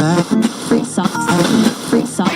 Free socks. Free socks.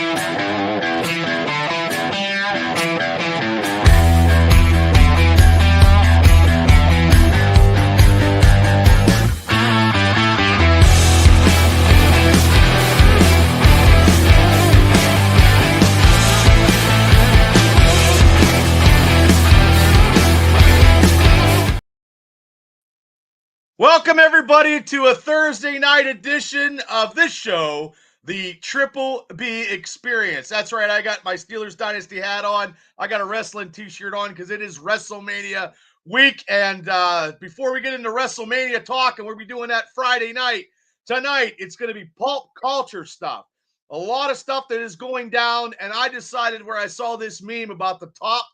Welcome, everybody, to a Thursday night edition of this show, the Triple B Experience. That's right, I got my Steelers Dynasty hat on. I got a wrestling t-shirt on because it is WrestleMania week. And before we get into WrestleMania talk, and we'll be doing that Friday night, tonight it's going to be pulp culture stuff. A lot of stuff that is going down, and I decided where I saw this meme about the top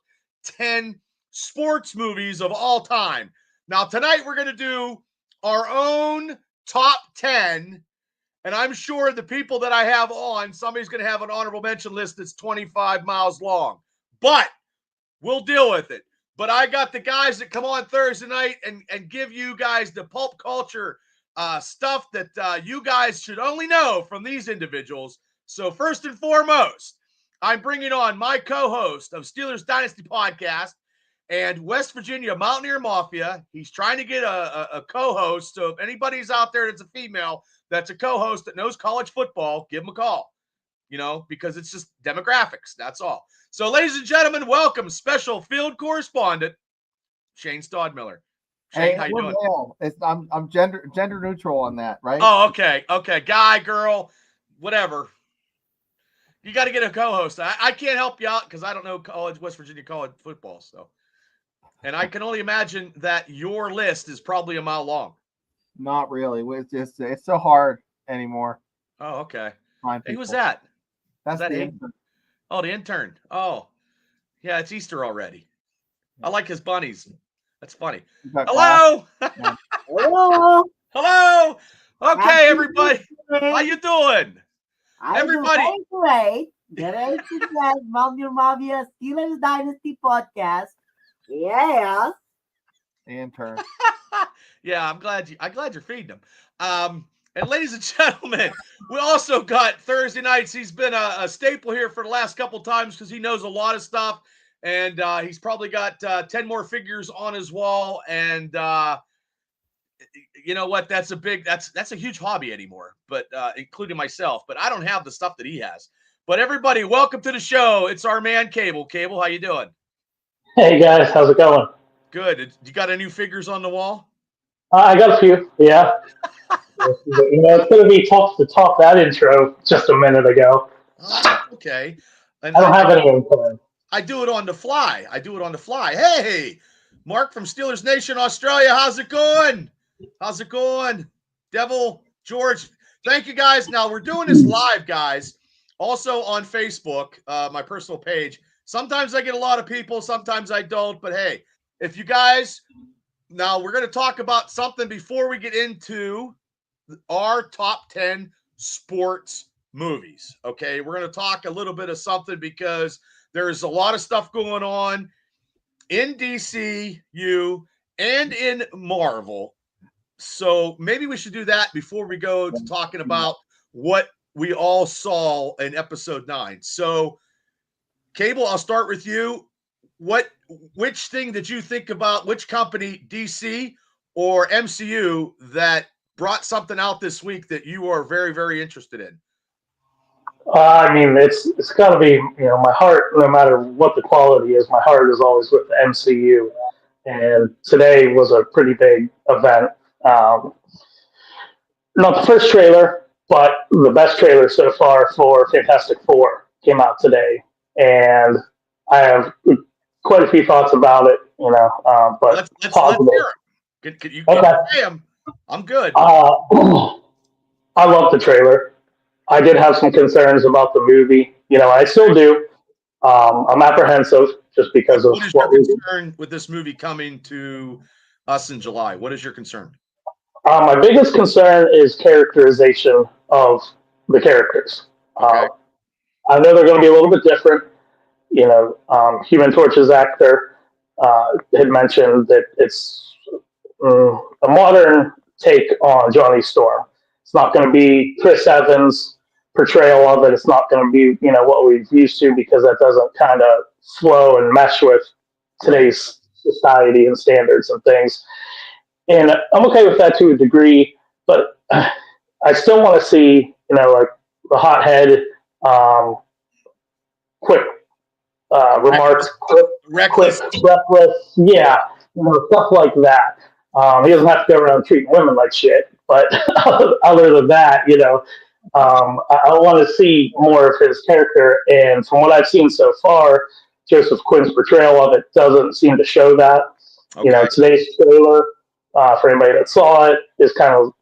10 sports movies of all time. Now, tonight we're going to do our own top 10, and I'm sure the people that I have on, somebody's going to have an honorable mention list that's 25 miles long, but we'll deal with it. But I got the guys that come on Thursday night and give you guys the pulp culture stuff that you guys should only know from these individuals. So first and foremost, I'm bringing on my co-host of Steelers Dynasty Podcast and West Virginia Mountaineer Mafia. He's trying to get a co-host. So if anybody's out there that's a female that's a co-host that knows college football, give him a call, because it's just demographics. That's all. So, ladies and gentlemen, welcome special field correspondent, Shane Stadtmiller. Shane, how you doing? I'm gender neutral on that, right? Oh, okay. Okay. Guy, girl, whatever. You got to get a co-host. I can't help you out because I don't know West Virginia college football. So. And I can only imagine that your list is probably a mile long. Not really. It's so hard anymore. Oh, okay. Hey, who's that? That's the intern. Oh, the intern. Oh, yeah, it's Easter already. I like his bunnies. That's funny. Hello. Hello. Hello. Okay, everybody. How you doing? Everybody. Great. Mountaineer Mafia Steelers Dynasty Podcast. Yeah. Intern. Yeah, I'm glad you're feeding them. And ladies and gentlemen, we also got Thursday nights. He's been a staple here for the last couple times because he knows a lot of stuff, and he's probably got 10 more figures on his wall. And you know what? That's a huge hobby anymore, but including myself. But I don't have the stuff that he has. But everybody, welcome to the show. It's our man Cable. Cable, how you doing? Hey guys, how's it going? Good. You got any new figures on the wall? I got a few, yeah. It's going to be tough to top that intro just a minute ago. Oh, okay. And I don't have anyone planned. I do it on the fly. Hey, Mark from Steelers Nation, Australia. How's it going? Devil, George. Thank you, guys. Now, we're doing this live, guys. Also on Facebook, my personal page. Sometimes I get a lot of people, sometimes I don't. But hey, if you guys, now we're going to talk about something before we get into our top 10 sports movies. Okay, we're going to talk a little bit of something because there's a lot of stuff going on in DCU and in Marvel. So maybe we should do that before we go to talking about what we all saw in episode 9. So, Cable, I'll start with you. Which thing did you think about, which company, DC or MCU, that brought something out this week that you are very, very interested in? I mean, it's got to be, my heart, no matter what the quality is, my heart is always with the MCU. And today was a pretty big event. Not the first trailer, but the best trailer so far for Fantastic Four came out today. And I have quite a few thoughts about it, but let's positive. Hear them. You okay. Say them. I'm good. I love the trailer. I did have some concerns about the movie. I still do. I'm apprehensive just because of what is your concern with this movie coming to us in July? What is your concern? My biggest concern is characterization of the characters. Okay. I know they're going to be a little bit different. Human Torch's actor had mentioned that it's a modern take on Johnny Storm. It's not going to be Chris Evans' portrayal of it. It's not going to be, what we've used to, because that doesn't kind of flow and mesh with today's society and standards and things. And I'm okay with that to a degree, but I still want to see, like the hothead, quick remarks, Reckless. reckless, yeah, stuff like that. He doesn't have to go around treating women like shit, but other than that, I want to see more of his character. And from what I've seen so far, Joseph Quinn's portrayal of it doesn't seem to show that. Okay. Today's trailer, for anybody that saw it, is kind of,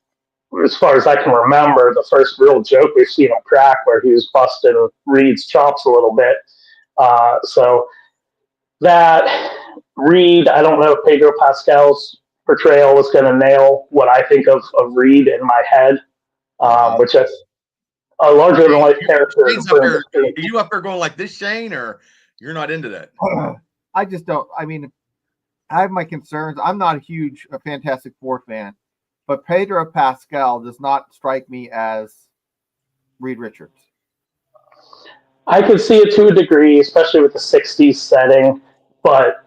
as far as I can remember, the first real joke we've seen him crack, where he was busting Reed's chops a little bit. So that Reed, I don't know if Pedro Pascal's portrayal is going to nail what I think of Reed in my head, which is a larger than life character. Are you up there going like this, Shane, or you're not into that? I just don't. I mean, I have my concerns. I'm not a huge Fantastic Four fan, but Pedro Pascal does not strike me as Reed Richards. I could see it to a degree, especially with the 60s setting, but,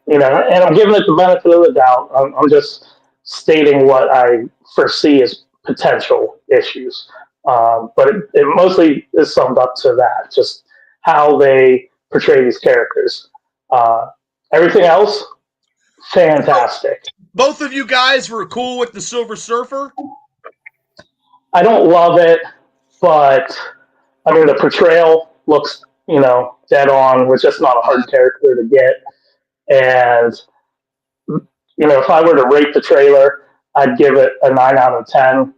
and I'm giving it the benefit of the doubt. I'm just stating what I foresee as potential issues. But it mostly is summed up to that, just how they portray these characters. Everything else, fantastic. Both of you guys were cool with the Silver Surfer? I don't love it, but, I mean, the portrayal looks, dead on. Was just not a hard character to get. And, if I were to rate the trailer, I'd give it a 9 out of 10.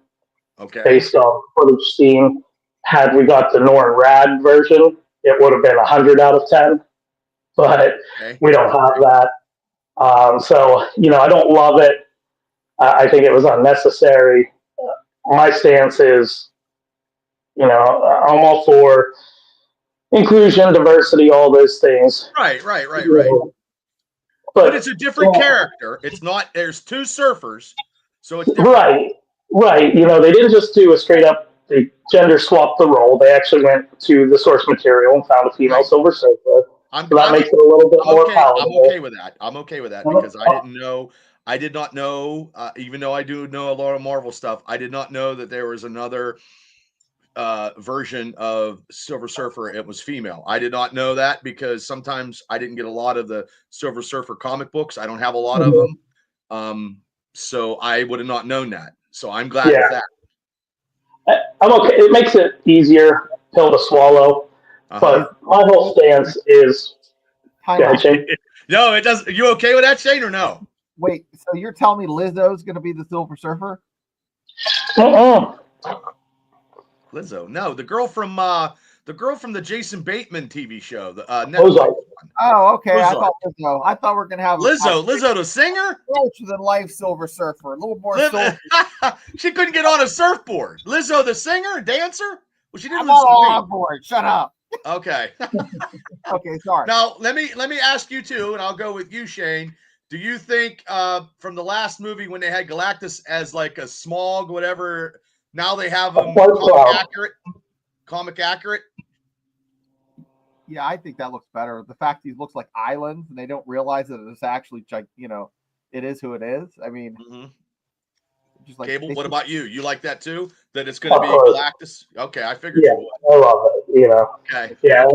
Okay. Based on footage seen. Had we got the Norrin Rad version, it would have been 100 out of 10. But we don't have that. So, I don't love it. I think it was unnecessary. My stance is, I'm all for inclusion, diversity, all those things. Right. But it's a different character. It's not, there's two surfers, so it's different. Right. They didn't just do a straight up, they gender swapped the role. They actually went to the source material and found a female Silver Surfer. So that makes it a little bit more palatable. I'm okay with that because I did not know, even though I do know a lot of Marvel stuff, I did not know that there was another version of Silver Surfer. It was female. I did not know that because sometimes I didn't get a lot of the Silver Surfer comic books. I don't have a lot of them. So I would have not known that. So I'm glad with that. I'm okay. It makes it easier pill to swallow. But my whole stance is Shane. No, it doesn't. You okay with that, Shane, or no? Wait, so you're telling me Lizzo's going to be the Silver Surfer? Lizzo, no, the girl from the Jason Bateman TV show, the Netflix one. Oh, okay. Lizzo. I thought Lizzo. I thought we are going to have Lizzo the singer, closer than life Silver Surfer, a little more. She couldn't get on a surfboard. Lizzo the singer, dancer. Well, she didn't. I'm on board. Shut up. Okay. Okay, sorry. Now let me ask you too, and I'll go with you, Shane. Do you think from the last movie when they had Galactus as like a smog, whatever? Now they have him comic accurate. Yeah, I think that looks better. The fact he looks like islands and they don't realize that it's actually, it is who it is. I mean, just like Cable. What about you? You like that too? That it's going to be Galactus? Okay, I figured. Yeah, you would. I love it. Okay. Yeah.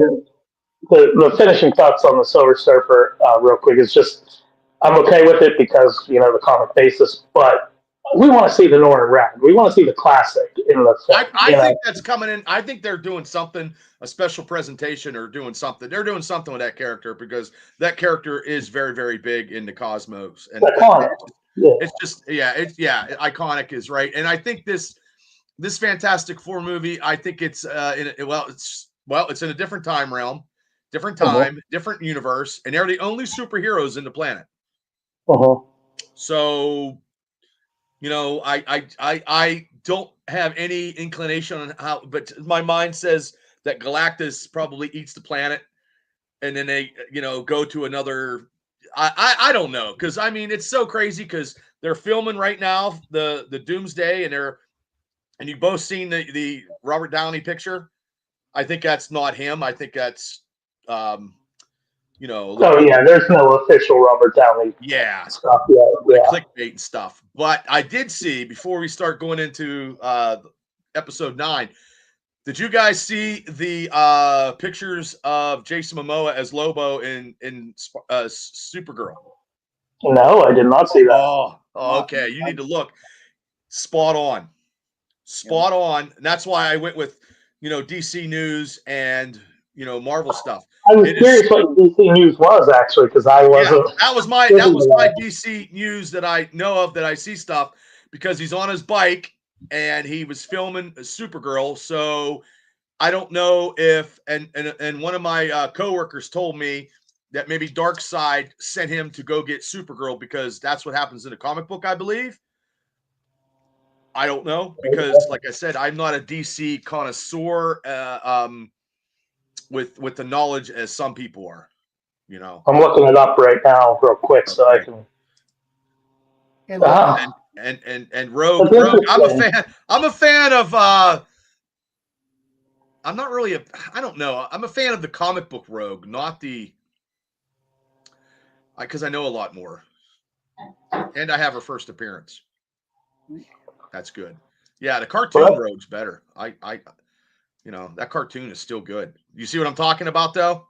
The finishing thoughts on the Silver Surfer, real quick, is just I'm okay with it because the comic basis, but we want to see the Norrin Rad. We want to see the classic in the film. I think that's coming in. I think they're doing something, a special presentation or doing something. They're doing something with that character because that character is very, very big in the cosmos. And it's just, iconic is right. And I think this Fantastic Four movie, I think it's it's in a different time realm, different time, different universe, and they're the only superheroes in the planet. So, I don't have any inclination on how, but my mind says that Galactus probably eats the planet, and then they, go to another. I don't know, because I mean it's so crazy because they're filming right now the Doomsday, and and you both seen the Robert Downey picture. I think that's not him. I think that's, you know, a little Oh bit. yeah, there's no official Robert Downey Yeah, stuff yet. a little bit Yeah. of clickbait and stuff. But I did see, before we start going into episode 9, did you guys see the pictures of Jason Momoa as Lobo in Supergirl? No, I did not see that. Oh, okay. You need to look. Spot on. Spot on. And that's why I went with, you know, DC News and, you know, Marvel stuff. I was It is, curious what DC News was actually, because I yeah, wasn't. that was my DC News that I know of, that I see stuff, because he's on his bike and he was filming Supergirl. So I don't know if, and one of my coworkers told me that maybe Darkseid sent him to go get Supergirl, because that's what happens in a comic book, I believe. I don't know, because like I said, I'm not a DC connoisseur with the knowledge as some people are, you know. I'm looking it up right now, real quick, so I can. And look, And Rogue, That's I'm a fan of I'm not really I don't know. I'm a fan of the comic book Rogue, not the, because I know a lot more. And I have her first appearance. That's good. Yeah, the cartoon Rogue's better. I you know, that cartoon is still good. You see what I'm talking about, though?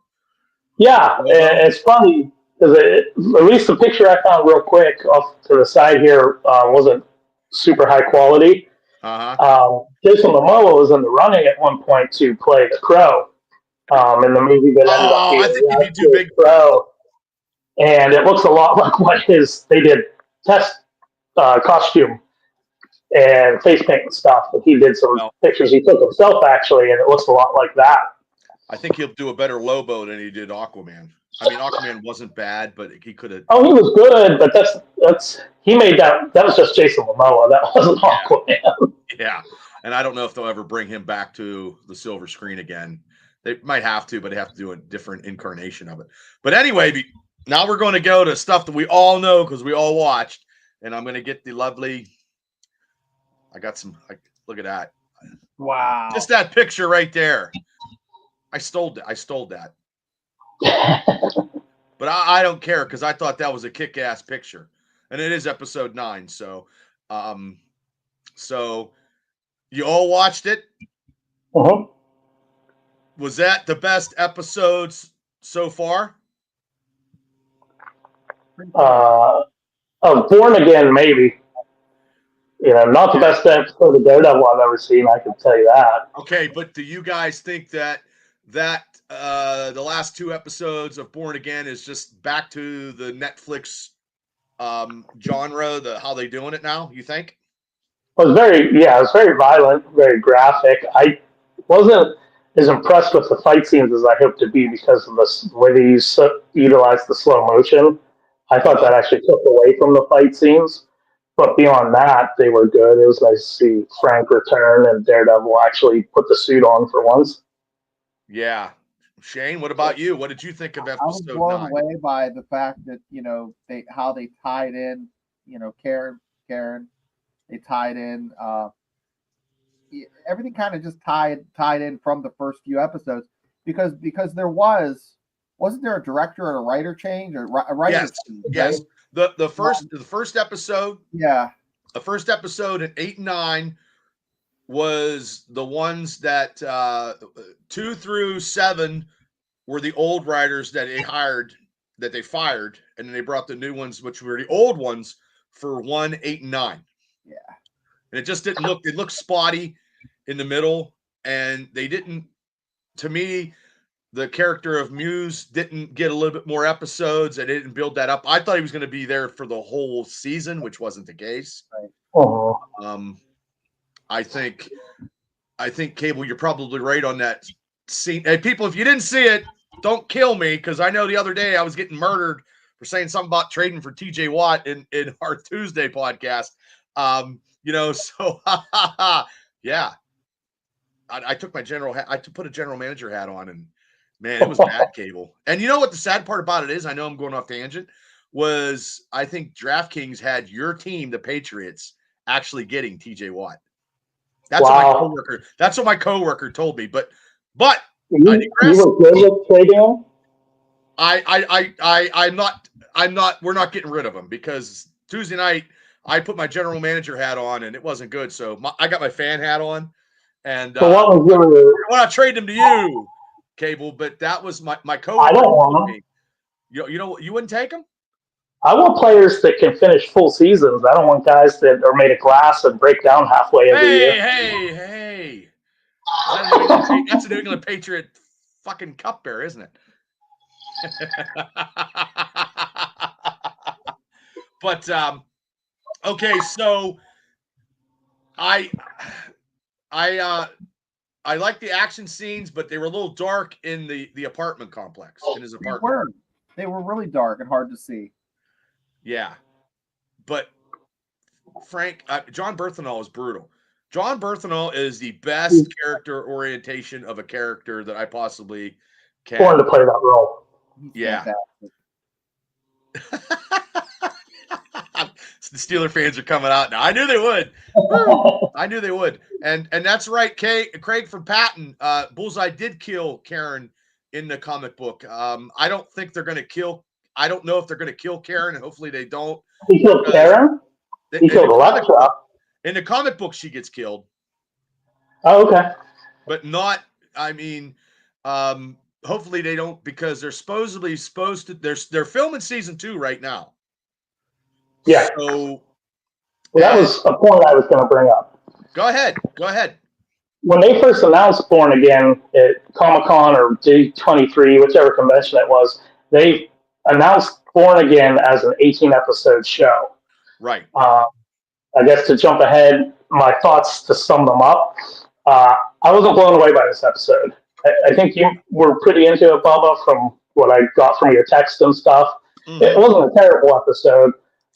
Yeah, it's funny because at least the picture I found real quick off to the side here wasn't super high quality. Jason Momoa was in the running at one point to play the Crow in the movie that ended up being I think he'd be too big for Crow, and it looks a lot like what they did test costume and face paint and stuff. But he did some pictures he took himself actually, and it looks a lot like that. I think he'll do a better Lobo than he did Aquaman. I mean, Aquaman wasn't bad, but he could have. Oh, he was good, but that's he made that. That was just Jason Momoa. That wasn't Aquaman. Yeah, and I don't know if they'll ever bring him back to the silver screen again. They might have to, but they have to do a different incarnation of it. But anyway, now we're going to go to stuff that we all know because we all watched, and I'm going to get the lovely. I got some. Look at that! wow, just that picture right there. I stole that. But I don't care, because I thought that was a kick-ass picture. And it is episode 9. So so you all watched it? Uh-huh. Was that the best episodes so far? Born Again, maybe. You know, not the best episode of Daredevil I've ever seen, I can tell you that. Okay, but do you guys think that the last 2 episodes of Born Again is just back to the Netflix genre, how they doing it now, you think? It was very violent, very graphic. I wasn't as impressed with the fight scenes as I hoped to be because of the way they utilized the slow motion. I thought that actually took away from the fight scenes. But beyond that, they were good. It was nice to see Frank return and Daredevil actually put the suit on for once. Yeah. Shane, what about you? What did you think of episode 9? I was blown away by the fact that, you know, how they tied in, you know, Karen, they tied in everything kind of just tied in from the first few episodes because there wasn't there a director or a writer change or a writer? Yes. The first episode. Yeah. The first episode in 8 and 9 was the ones that 2 through 7 were the old writers that they hired, that they fired, and then they brought the new ones, which were the old ones, for 1, 8, and 9. Yeah. And it just didn't look. It looked spotty in the middle, and they didn't. To me, the character of Muse didn't get a little bit more episodes. They didn't build that up. I thought he was going to be there for the whole season, which wasn't the case. Right. Uh-huh. I think Cable, you're probably right on that scene. Hey, people, if you didn't see it, don't kill me, because I know the other day I was getting murdered for saying something about trading for TJ Watt in our Tuesday podcast. You know, so yeah, I took my I put a general manager hat on, and man, it was bad, Cable. And you know what the sad part about it is? I know I'm going off tangent. Was I think DraftKings had your team, the Patriots, actually getting TJ Watt. That's Wow. That's what my coworker told me. But You I digress. were good with trading him? I'm not. We're not getting rid of him because Tuesday night I put my general manager hat on and it wasn't good. So I got my fan hat on, and So what was your? when I trade him to you, Cable, but that was my I coworker don't told want him. me. You know you wouldn't take him? I want players that can finish full seasons. I don't want guys that are made of glass and break down halfway every year. Hey! That's a New England Patriot fucking cup bear, isn't it? But okay, so I like the action scenes, but they were a little dark in the apartment complex, in his apartment. They were really dark and hard to see. Yeah, but Frank, John Berthenol is brutal. John Berthenol is the best character orientation of a character that I possibly Born can. to play that role. He's Yeah. fantastic. The Steeler fans are coming out now. I knew they would. I knew they would. And that's right, Craig from Patton. Bullseye did kill Karen in the comic book. I don't think they're going to kill. I don't know if they're going to kill Karen, and hopefully they don't. He killed Karen? He killed Electra. In the comic book, she gets killed. Oh, okay. But not, I mean, hopefully they don't, because they're supposed to, they're filming season 2 right now. Yeah. So that was a point I was going to bring up. Go ahead. When they first announced Born Again at Comic-Con or D23, whichever convention it was, they announced Born Again as an 18-episode show. Right. I guess to jump ahead, my thoughts to sum them up. I wasn't blown away by this episode. I think you were pretty into it, Bubba, from what I got from your text and stuff. Mm-hmm. It wasn't a terrible episode,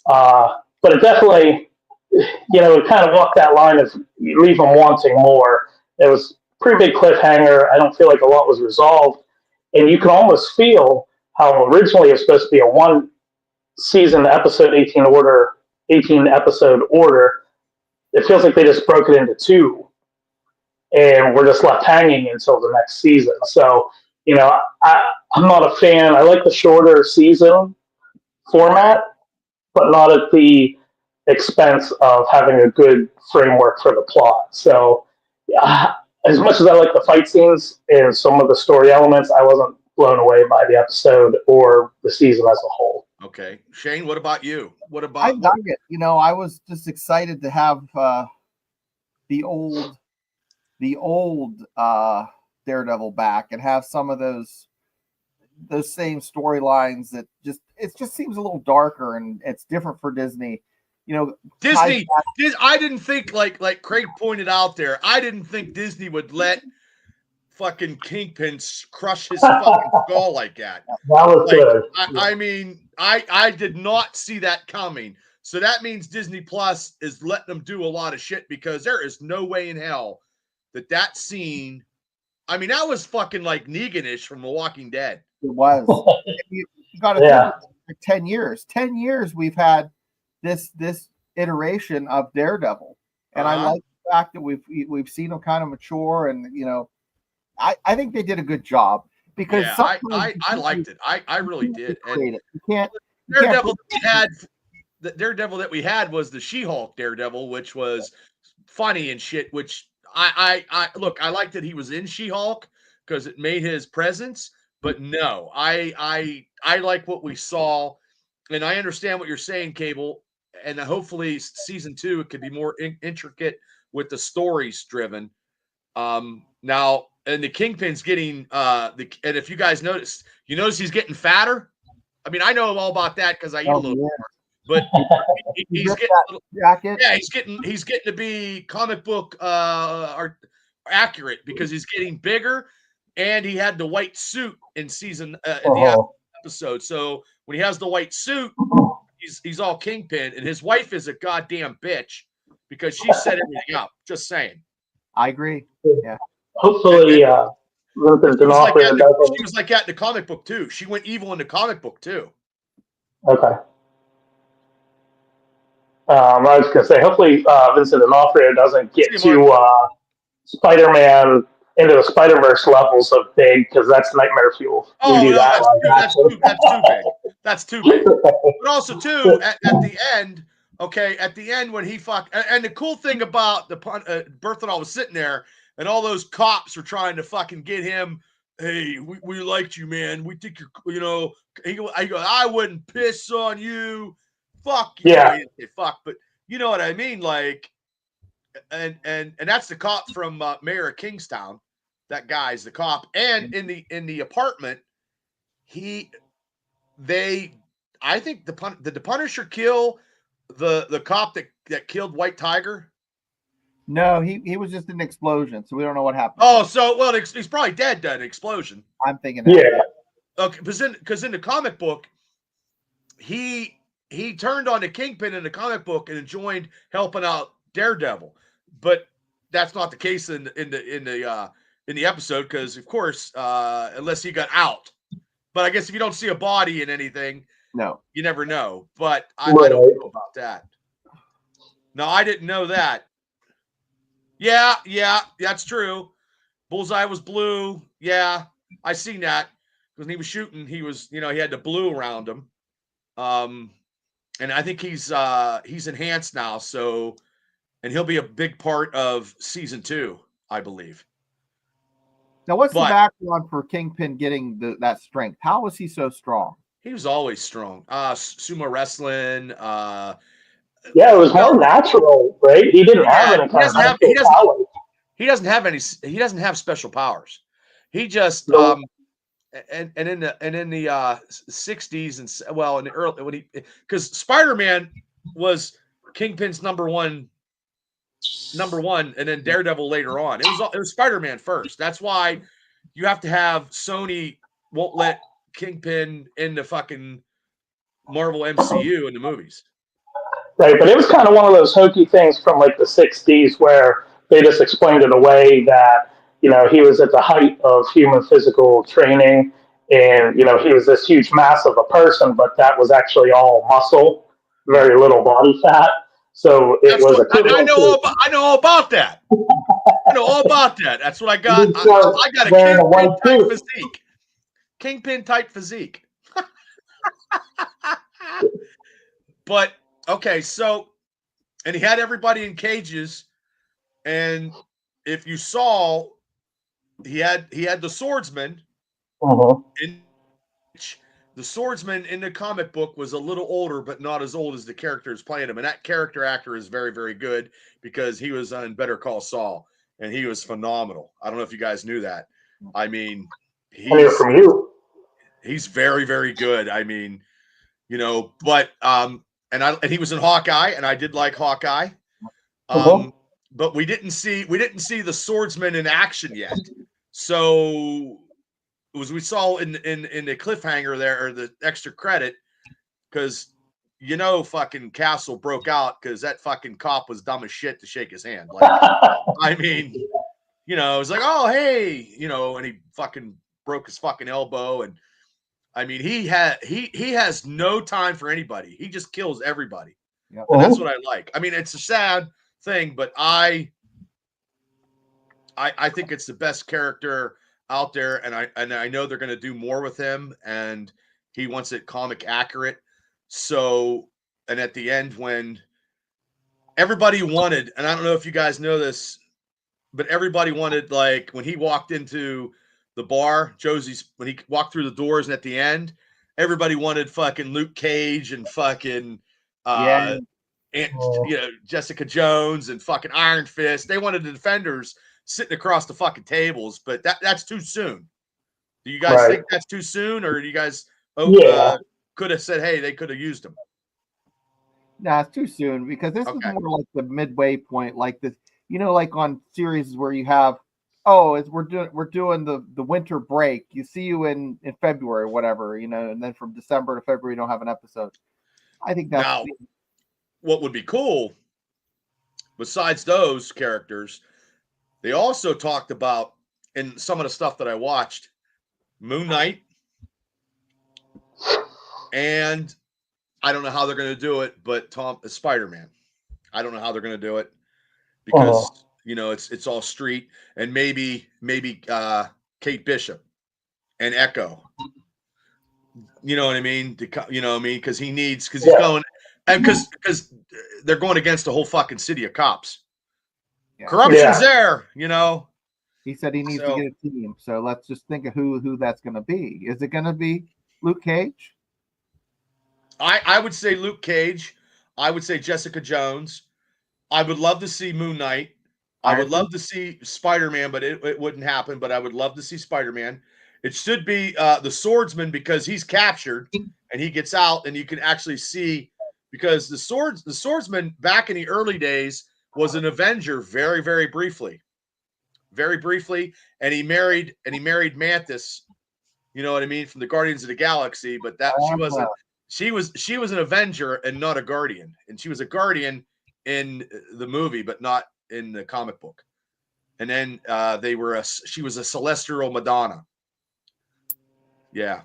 but it definitely, it kind of walked that line of you leave them wanting more. It was a pretty big cliffhanger. I don't feel like a lot was resolved. And you can almost feel how originally it was supposed to be a one-season episode 18 episode order. It feels like they just broke it into 2. And we're just left hanging until the next season. So, I'm not a fan. I like the shorter season format, but not at the expense of having a good framework for the plot. So, as much as I like the fight scenes and some of the story elements, I wasn't blown away by the episode or the season as a whole. Okay. Shane, what about you? I dug it. I was just excited to have the old Daredevil back and have some of those same storylines that it just seems a little darker and it's different for Disney. Disney, I didn't think like Craig pointed out there, I didn't think Disney would let fucking Kingpin crush his fucking skull like that. That was good. I mean, I did not see that coming. So that means Disney Plus is letting them do a lot of shit, because there is no way in hell that scene, I mean, that was fucking like Negan-ish from The Walking Dead. It was. You got to think for 10 years. 10 years we've had this iteration of Daredevil. And I like the fact that we've seen him kind of mature, and I think they did a good job, because I liked it. I really did. And the Daredevil that we had was the She-Hulk Daredevil, which was funny and shit, which I look, I liked that he was in She-Hulk because it made his presence, but no, I like what we saw, and I understand what you're saying, Cable, and hopefully season 2 it could be more intricate with the stories driven. Now, and the Kingpin's getting and if you guys notice he's getting fatter. I mean, I know all about that because I eat a little more. But he's getting a little, he's getting to be comic book accurate, because he's getting bigger, and he had the white suit in season in the episode. So when he has the white suit, he's all Kingpin, and his wife is a goddamn bitch because she set everything up. Just saying. I agree. Yeah. Hopefully, she was like that in the comic book too. She went evil in the comic book too. Okay. I was going to say, hopefully Vincent D'Onofrio doesn't See get you, too Mark. Spider-Man into the Spider-Verse levels of big, because that's nightmare fuel. We Oh do no, that that's too big. That's too big. But also too at the end, okay, at the end when he and the cool thing about the Berthenol was sitting there and all those cops were trying to fucking get him. Hey, we liked you, man. We think you're, I go, I wouldn't piss on you. Fuck you. Yeah. He didn't say fuck, but you know what I mean. Like, and that's the cop from Mayor of Kingstown. That guy's the cop, and in the apartment, I think did the Punisher kill the cop that killed White Tiger? No, he was just an explosion, so we don't know what happened. Oh, so well, he's probably dead. Dead explosion. I'm thinking that. Yeah. Okay, because in the comic book, he turned on the Kingpin in the comic book and joined helping out Daredevil, but that's not the case in the episode because of course unless he got out. But I guess if you don't see a body in anything, No. you never know. But I Right. don't know about that. No, I didn't know that. Yeah, that's true. Bullseye was blue. Yeah, I seen that because when he was shooting, he was, he had the blue around him. And I think he's enhanced now, so and he'll be a big part of season 2, I believe. Now, what's the background for Kingpin getting that strength? How was he so strong? He was always strong. Sumo wrestling. Yeah, it was more natural, right? He didn't have any kind of natural powers. He doesn't have special powers. He just and in the 60s and well in the early when he because Spider-Man was Kingpin's number one and then Daredevil later on. It was Spider-Man first. That's why you have to have Sony won't let Kingpin in the fucking Marvel MCU in the movies. Right, but it was kind of one of those hokey things from like the 60s where they just explained it away that, he was at the height of human physical training and, he was this huge mass of a person, but that was actually all muscle, very little body fat. So it was I know all about that. I know all about that. That's what I got. I got a Kingpin type physique. Kingpin type physique. But okay, so and he had everybody in cages, and if you saw, he had the swordsman. The swordsman in the comic book was a little older, but not as old as the characters playing him. And that character actor is very, very good because he was on Better Call Saul, and he was phenomenal. I don't know if you guys knew that. I mean, he's very, very good. I mean, but and he was in Hawkeye, and I did like Hawkeye. But we didn't see the swordsman in action yet. So we saw in the cliffhanger there, or the extra credit, because fucking Castle broke out because that fucking cop was dumb as shit to shake his hand. Like, I mean, it was like, oh hey, and he fucking broke his fucking elbow, and I mean he has no time for anybody. He just kills everybody. Yep. And that's what I like. I mean, it's a sad thing, but I think it's the best character out there, and I know they're going to do more with him, and he wants it comic accurate. So, and at the end, when everybody wanted, and I don't know if you guys know this, but everybody wanted, like when he walked into the bar, Josie's, when he walked through the doors, and at the end, everybody wanted fucking Luke Cage and fucking and Jessica Jones and fucking Iron Fist. They wanted the Defenders sitting across the fucking tables, but that's too soon. Do you guys think that's too soon, or do you guys could have said, hey, they could have used them? Nah, it's too soon because this is more like the midway point, like this, like on series where you have, we're doing the winter break. You see you in February or whatever, and then from December to February you don't have an episode. I think that's now what would be cool. Besides those characters, they also talked about in some of the stuff that I watched, Moon Knight and I don't know how they're going to do it, but Spider-Man. I don't know how they're going to do it because it's all street, and maybe Kate Bishop and Echo. You know what I mean? Because he's going, and because they're going against the whole fucking city of cops. Yeah. Corruption's there, He said he needs to get a team. So let's just think of who that's going to be. Is it going to be Luke Cage? I would say Luke Cage. I would say Jessica Jones. I would love to see Moon Knight. I would love to see Spider-Man, but it wouldn't happen. But I would love to see Spider-Man. It should be the Swordsman because he's captured and he gets out, and you can actually see because the Swordsman back in the early days was an Avenger very, very briefly, and he married Mantis. You know what I mean, from the Guardians of the Galaxy, but that she wasn't. She was an Avenger and not a Guardian, and she was a Guardian in the movie, but not in the comic book. And then she was a Celestial Madonna. Yeah.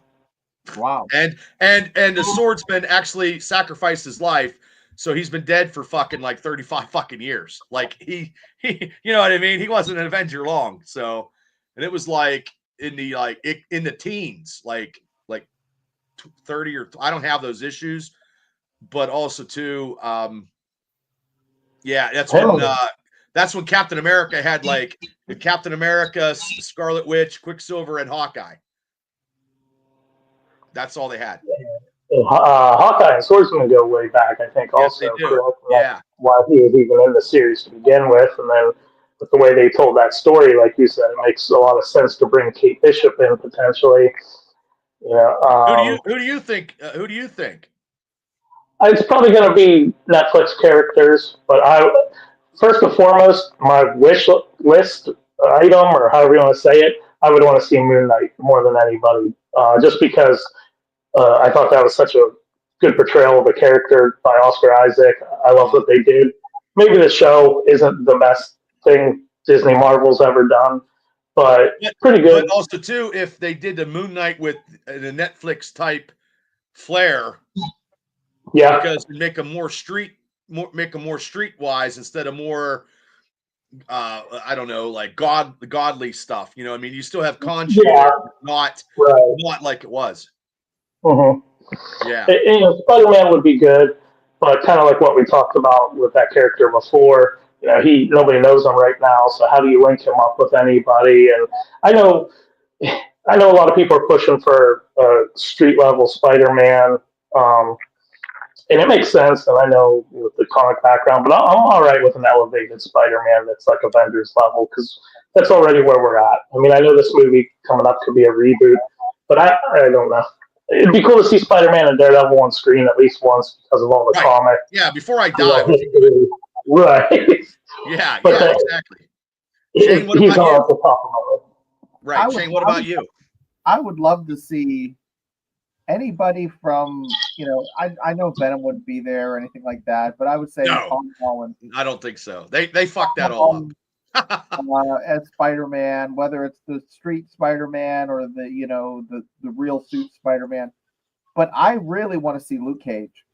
Wow. And the Swordsman actually sacrificed his life, so he's been dead for fucking like 35 fucking years. Like he you know what I mean? He wasn't an Avenger long. So, and it was like in the teens, like 30 or I don't have those issues, but also too that's when Captain America had like Captain America, Scarlet Witch, Quicksilver, and Hawkeye. That's all they had. Hawkeye and Swordsman go way back, I think. Yes, also, they do. Yeah. Why he was even in the series to begin with, and then with the way they told that story, like you said, it makes a lot of sense to bring Kate Bishop in potentially. Who do you think? It's probably going to be Netflix characters, but first and foremost, my wish list item, or however you want to say it, I would want to see Moon Knight more than anybody, just because I thought that was such a good portrayal of a character by Oscar Isaac. I love what they did. Maybe the show isn't the best thing Disney Marvel's ever done, but pretty good. But also, too, if they did the Moon Knight with the Netflix type flair, because make them more streetwise instead of more, I don't know, like godly stuff. You know, I mean, you still have Conchu, not like it was. Mm-hmm. Yeah, Spider-Man would be good, but kind of like what we talked about with that character before. Nobody knows him right now, so how do you link him up with anybody? And I know a lot of people are pushing for a street level Spider-Man, and it makes sense. And I know with the comic background, but I'm all right with an elevated Spider-Man that's like Avengers level because that's already where we're at. I mean, I know this movie coming up could be a reboot, but I don't know. It'd be cool to see Spider-Man and Daredevil on screen at least once because of all the comics. Yeah, before I die. Right. Yeah, exactly. Shane, what he's about on the top of my list. Right, Shane, what about you? I would love to see anybody from, I know Venom wouldn't be there or anything like that, but I would say Tom Holland. I don't think so. They fucked that all up. As Spider-Man, whether it's the street Spider-Man or the real suit Spider-Man. But I really want to see Luke Cage.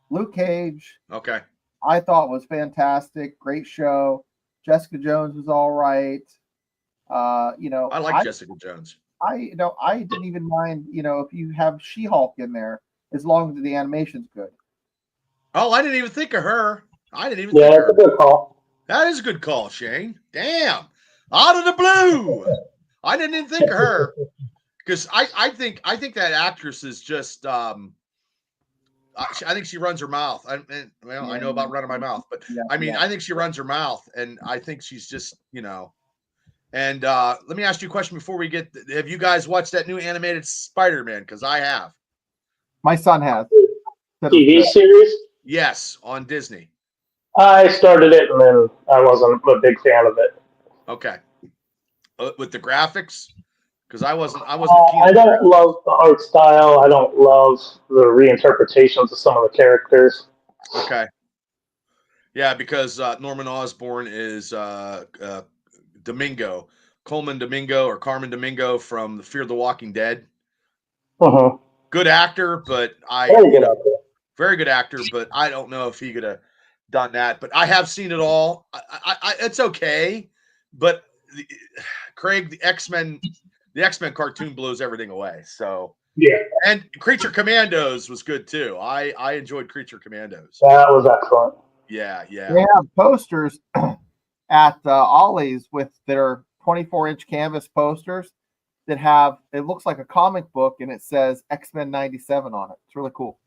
Luke Cage, okay, I thought was fantastic. Great show. Jessica Jones was all right. I like Jessica Jones. I didn't even mind, if you have She-Hulk in there, as long as the animation's good. Oh, I didn't even think of her. Think of her. That's a good call. That is a good call, Shane. Damn. Out of the blue. I didn't even think of her. Because I think that actress is just I think she runs her mouth. I know about running my mouth, but I think she runs her mouth, and I think she's just, And let me ask you a question before we get. Have you guys watched that new animated Spider-Man? Because I have. My son has. TV series? Yes, on Disney. I started it, and then I wasn't a big fan of it. Okay. With the graphics, because I wasn't keen. I don't love the art style. I don't love the reinterpretations of some of the characters. Okay. Yeah, because Norman Osborn is Domingo, Coleman Domingo or Carmen Domingo from the Fear the Walking Dead. Mm-hmm. Good actor, but Very good actor, but I don't know if he could have done that. But I have seen it all. It's okay, but Craig, the X-Men cartoon blows everything away. So Yeah, and Creature Commandos was good too. I enjoyed Creature Commandos. that was excellent. Yeah. They have posters at Ollie's with their 24-inch canvas posters that have, it looks like a comic book, and it says X-Men 97 on it. It's really cool.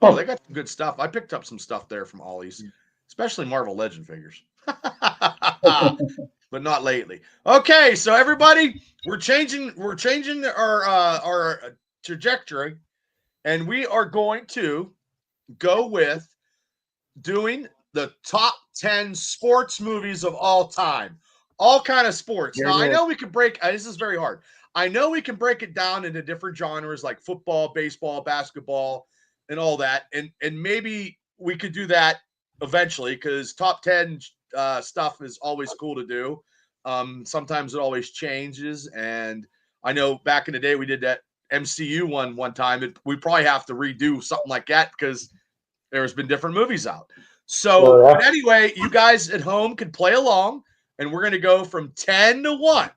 Oh, they got some good stuff. I picked up some stuff there from Ollie's, especially Marvel Legend figures. But not lately. Okay, so everybody, we're changing our trajectory, and we are going to go with doing the top 10 sports movies of all time. All kind of sports. Here Now, it I is. know we can break this is very hard. I know we can break it down into different genres like football, baseball, basketball, and all that. And maybe we could do that eventually because top 10 stuff is always cool to do. Sometimes it always changes. And I know back in the day we did that MCU one time. We probably have to redo something like that because there's been different movies out. So but anyway, you guys at home can play along, and we're going to go from 10 to 1.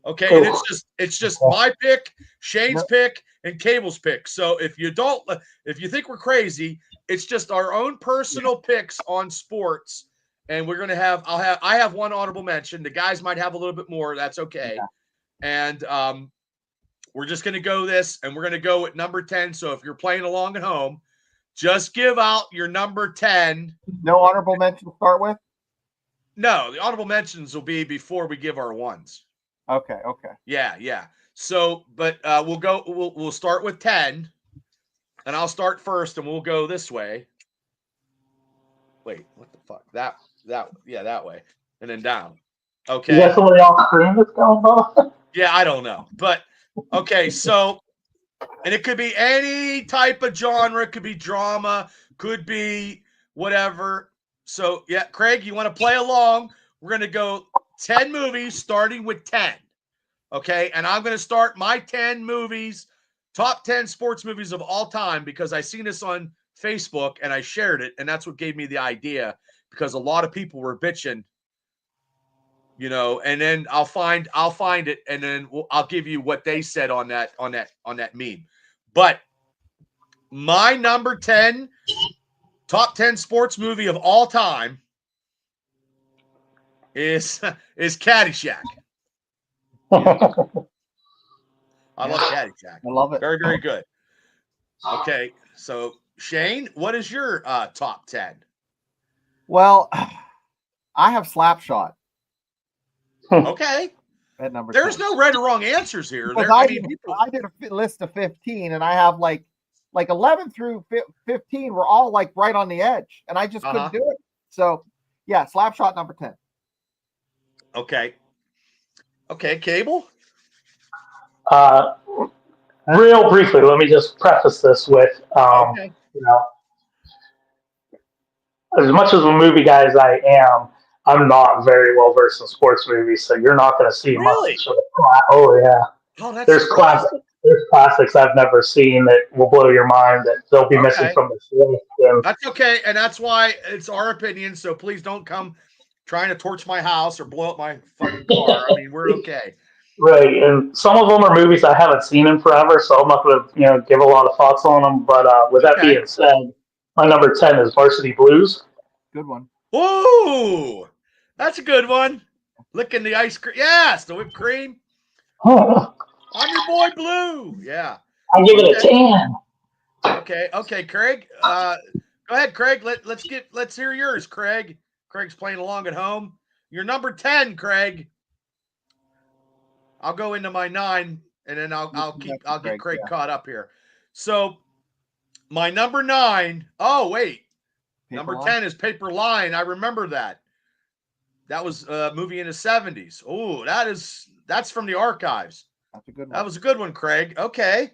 Okay, Cool. and it's just my pick, Shane's pick, and Cable's pick. So if you think we're crazy, it's just our own personal picks on sports, and we're gonna have I have one honorable mention. The guys might have a little bit more. That's okay, and we're just gonna go this, and we're gonna go at number 10. So if you're playing along at home, just give out your number 10. No honorable mention to start with? No, the honorable mentions will be before we give our ones. Okay. Yeah. So, but we'll start with 10, and I'll start first, and we'll go this way. Wait, what the fuck? That way, and then down. Okay. You got somebody off screen that's going on? Yeah, I don't know, but okay. So, and it could be any type of genre. It could be drama. Could be whatever. So, yeah, Craig, you want to play along? We're gonna go 10 movies, starting with 10. Okay, and I'm going to start my 10 movies, top 10 sports movies of all time, because I seen this on Facebook and I shared it, and that's what gave me the idea, because a lot of people were bitching, and then I'll find it, and then I'll give you what they said on that meme. But my number 10 top 10 sports movie of all time is Caddyshack. I love Caddyshack. I love it. Very, very good. Okay, so Shane, what is your top 10? Well, I have Slapshot Okay. at number There's 10. no right or wrong answers here. I did a list of 15, and I have like 11 through 15 were all like right on the edge, and I just couldn't do it. So, yeah, Slapshot number 10. Okay, Cable? Real briefly, let me just preface this with, as much as a movie guy as I am, I'm not very well versed in sports movies, so you're not going to see much of it. Oh, yeah. Oh, that's There's classics I've never seen that will blow your mind that they'll be missing from this list. That's okay, and that's why it's our opinion, so please don't come trying to torch my house or blow up my fucking car. I mean, we're okay. Right, and some of them are movies I haven't seen in forever, so I'm not going to give a lot of thoughts on them. But with that being said, my number 10 is Varsity Blues. Good one. Ooh, that's a good one. Licking the ice cream. Yes, the whipped cream. I'm your boy Blue. Yeah. I give it a 10. Okay, Craig. Go ahead, Craig. Let's hear yours, Craig. Craig's playing along at home. You're number 10, Craig. I'll go into my 9, and then I'll get Craig caught up here. So my number 9. Oh wait, number 10 is Paper Line. I remember that. That was a movie in the 70s. Oh, that's from the archives. That's a good one. That was a good one, Craig. Okay.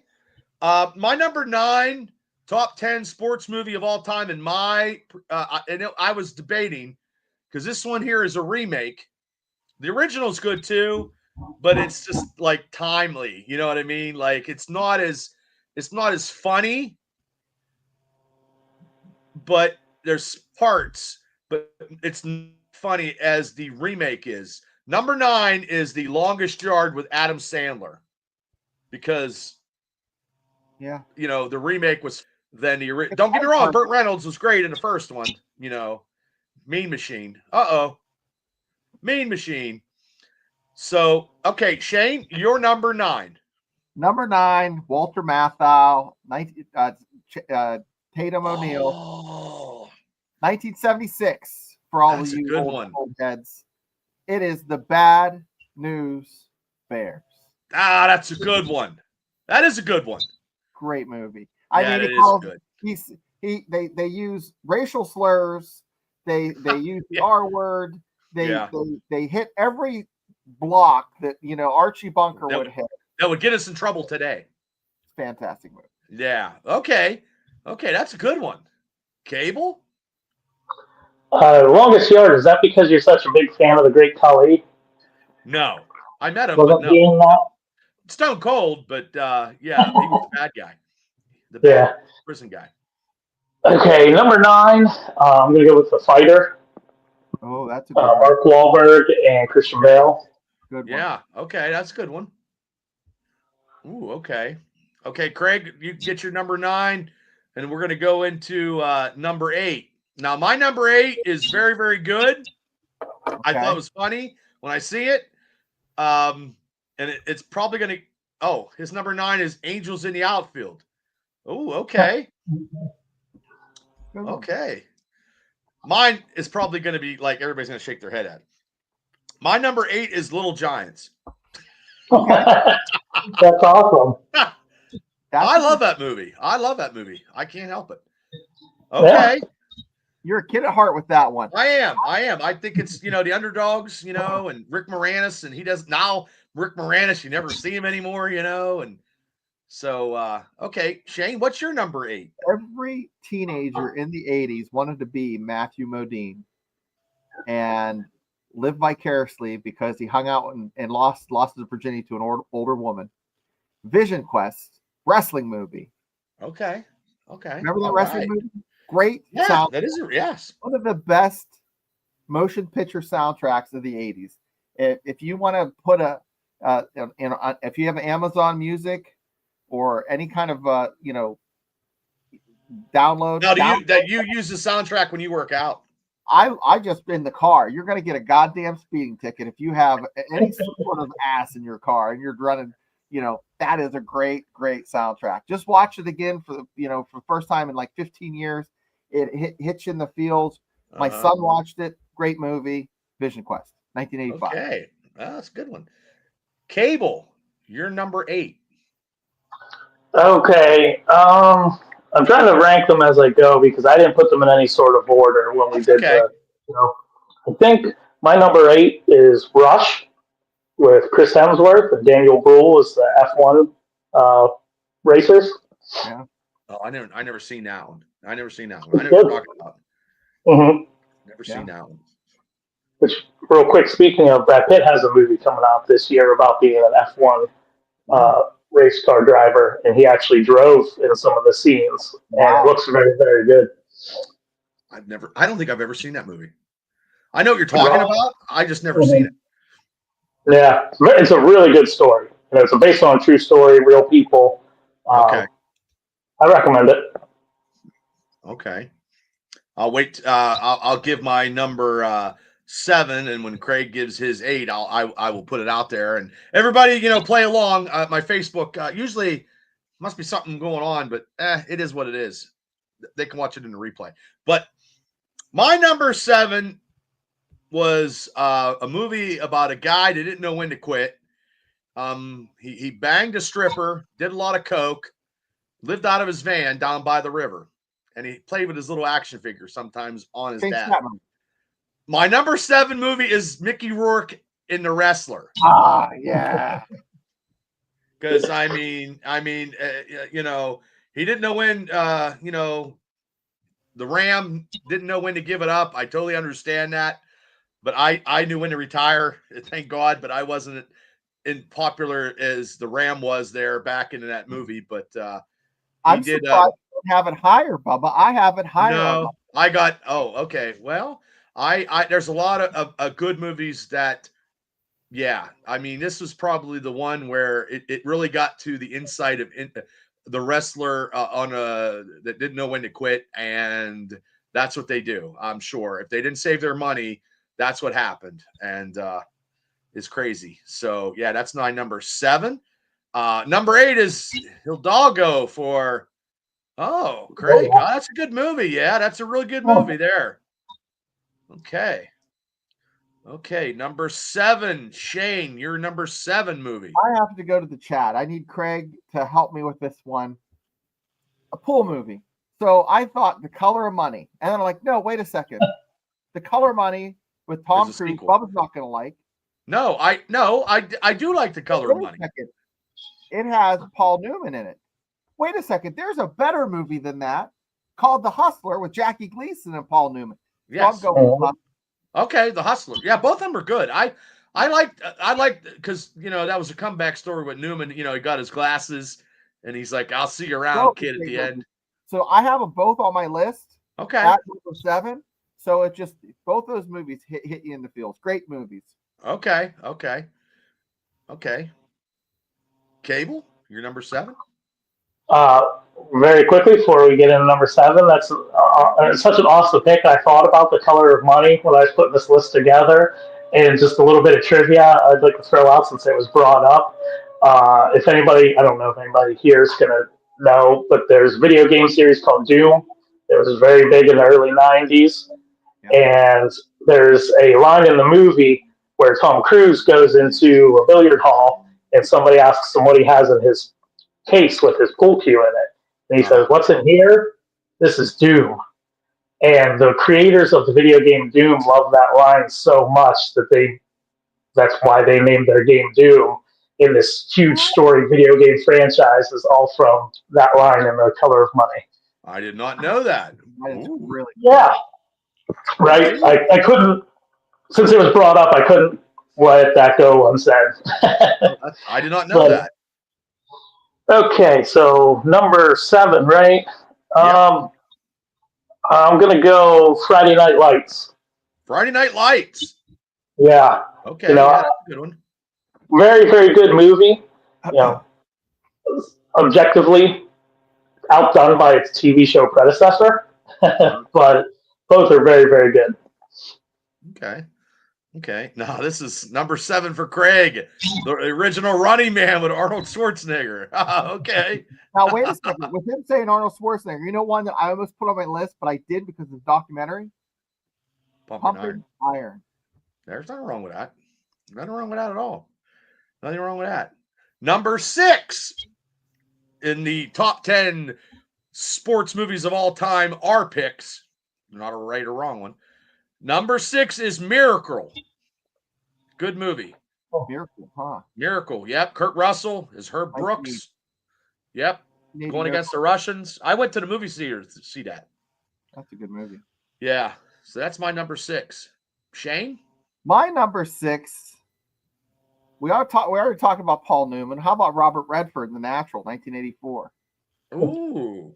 My number 9 top 10 sports movie of all time, and I was debating because this one here is a remake. The original's good too, but it's just like timely. You know what I mean? Like it's not as funny but there's parts, but it's not funny as the remake is. Number 9 is The Longest Yard with Adam Sandler, because Yeah. the remake was then the original. Don't get me wrong, Burt Reynolds was great in the first one. Mean Machine. Mean Machine. So, okay, Shane, you're number 9. Number 9, Walter Matthau, Tatum O'Neal, Oh, 1976. For all that's of a you good old, one. old heads, it is The Bad News Bears. That's a good one. That is a good one. Great movie. Yeah, it is good. They use racial slurs. They use the R word. They hit every block that Archie Bunker would hit. That would get us in trouble today. Fantastic movie. Yeah. Okay, that's a good one. Cable? Longest Yard, is that because you're such a big fan of the great Khali? No. I met him, Wasn't but he in that? Stone Cold, but yeah, he was the bad guy. The bad prison guy. Okay, number 9, I'm going to go with The Fighter. Oh, that's a good one. Mark Wahlberg and Christian Bale. Good one. Yeah, okay, that's a good one. Ooh, okay. Okay, Craig, you get your number 9, and we're going to go into number 8. Now, my number 8 is very, very good. Okay. I thought it was funny when I see it. And it's probably going to – his number 9 is Angels in the Outfield. Oh, okay. Okay. Mine is probably going to be like everybody's going to shake their head at. My number 8 is Little Giants. That's awesome. I love that movie. I can't help it. Okay. Yeah. You're a kid at heart with that one. I am. I think it's, the underdogs, and Rick Moranis, and he does now. Rick Moranis, you never see him anymore, and so, okay. Shane, what's your number 8? Every teenager in the 80s wanted to be Matthew Modine and live vicariously because he hung out and lost his virginity to an older woman. Vision Quest, wrestling movie. Okay. Remember that wrestling movie? Great sound. That is yes. One of the best motion picture soundtracks of the 80s. If you want to put if you have Amazon Music or any kind of download. Now, you use the soundtrack when you work out? I just in the car. You're going to get a goddamn speeding ticket if you have any sort of ass in your car and you're running. That is a great soundtrack. Just watch it again for the first time in like 15 years. It hits you in the feels. My son watched it. Great movie. Vision Quest, 1985. Okay, that's a good one. Cable, you're number 8. Okay. I'm trying to rank them as I go because I didn't put them in any sort of order when we did I think my number 8 is Rush with Chris Hemsworth and Daniel Bruhl as the F1 racers. Yeah. Oh, I never seen that one. I never talked about. Mm-hmm. Never seen that one. Which, real quick, speaking of, Brad Pitt has a movie coming out this year about being an F1 race car driver, and he actually drove in some of the scenes, and it looks very, very good. I don't think I've ever seen that movie. I know what you're talking about. I just never seen it. Yeah, it's a really good story. It's based on a true story, real people. Okay. I recommend it. Okay. I'll wait. I'll give my number 7, and when Craig gives his 8, I will put it out there, and everybody, play along. My Facebook usually must be something going on, but it is what it is. They can watch it in the replay. But my number 7 was a movie about a guy that didn't know when to quit. He banged a stripper, did a lot of coke, lived out of his van down by the river, and he played with his little action figure sometimes on his dad. My number 7 movie is Mickey Rourke in The Wrestler. Ah, yeah. Because I mean, he didn't know when, the Ram didn't know when to give it up. I totally understand that, but I knew when to retire. Thank God, but I wasn't in popular as the Ram was there back into that movie. But I'm did, surprised you don't have it higher, Bubba. I have it higher. no, I got. Oh, okay. Well, I there's a lot of good movies that. Yeah, I mean, this was probably the one where it really got to the inside of the wrestler on a that didn't know when to quit, and that's what they do. I'm sure if they didn't save their money, that's what happened, and it's crazy. So yeah, that's my number 7. Number 8 is Hidalgo for. Oh, Craig, oh, that's a good movie. Yeah, that's a really good movie there. Okay. Okay, number 7, Shane, your number 7 movie. I have to go to the chat. I need Craig to help me with this one. A pool movie. So I thought The Color of Money. And then I'm like, no, wait a second. The Color of Money with Tom There's a Cruise, sequel. Bubba's not going to like. No, I do like The Color of Wait a Money. second. It has Paul Newman in it. Wait a second. There's a better movie than that called The Hustler with Jackie Gleason and Paul Newman. Yes. So I'm going with Okay, The Hustler. Yeah, both of them are good. I liked because that was a comeback story with Newman. He got his glasses and he's like, "I'll see you around, kid." At the end. So I have them both on my list. Okay. At number 7. So it just both those movies hit you in the feels. Great movies. Okay. Cable, you're number 7. Very quickly before we get into number 7, that's such an awesome pick. I thought about The Color of Money when I was putting this list together, and just a little bit of trivia I'd like to throw out since it was brought up. If anybody, I don't know if anybody here is gonna know, but there's a video game series called Doom. It was very big in the early '90s, and there's a line in the movie where Tom Cruise goes into a billiard hall and somebody asks him what he has in his case with his pool cue in it. And he says, "What's in here? This is Doom." And the creators of the video game Doom love that line so much that's why they named their game Doom. In this huge story video game franchise is all from that line in The Color of Money. I did not know that. That is really Yeah. Right? I couldn't, since it was brought up, I couldn't let that go unsaid. I did not know that. Okay, so number 7, right? Yep. I'm gonna go Friday Night Lights. Friday Night Lights. Yeah. Okay, that's a good one. Very, very good movie. Objectively outdone by its TV show predecessor, but both are very, very good. Okay. Now this is number 7 for Craig, the original Running Man with Arnold Schwarzenegger. Okay. Now wait a second. With him saying Arnold Schwarzenegger, you know one that I almost put on my list, but I did because of the documentary. Pumping Iron. There's nothing wrong with that. Nothing wrong with that at all. Nothing wrong with that. Number 6 in the top 10 sports movies of all time, our picks. Not a right or wrong one. Number 6 is Miracle. Good movie. Miracle, huh? Miracle. Yep. Kurt Russell is Herb Brooks. Yep. Going against the Russians. I went to the movie theater to see that. That's a good movie. Yeah. So that's my number 6. Shane? My number 6. We already talked about Paul Newman. How about Robert Redford in The Natural, 1984? Ooh.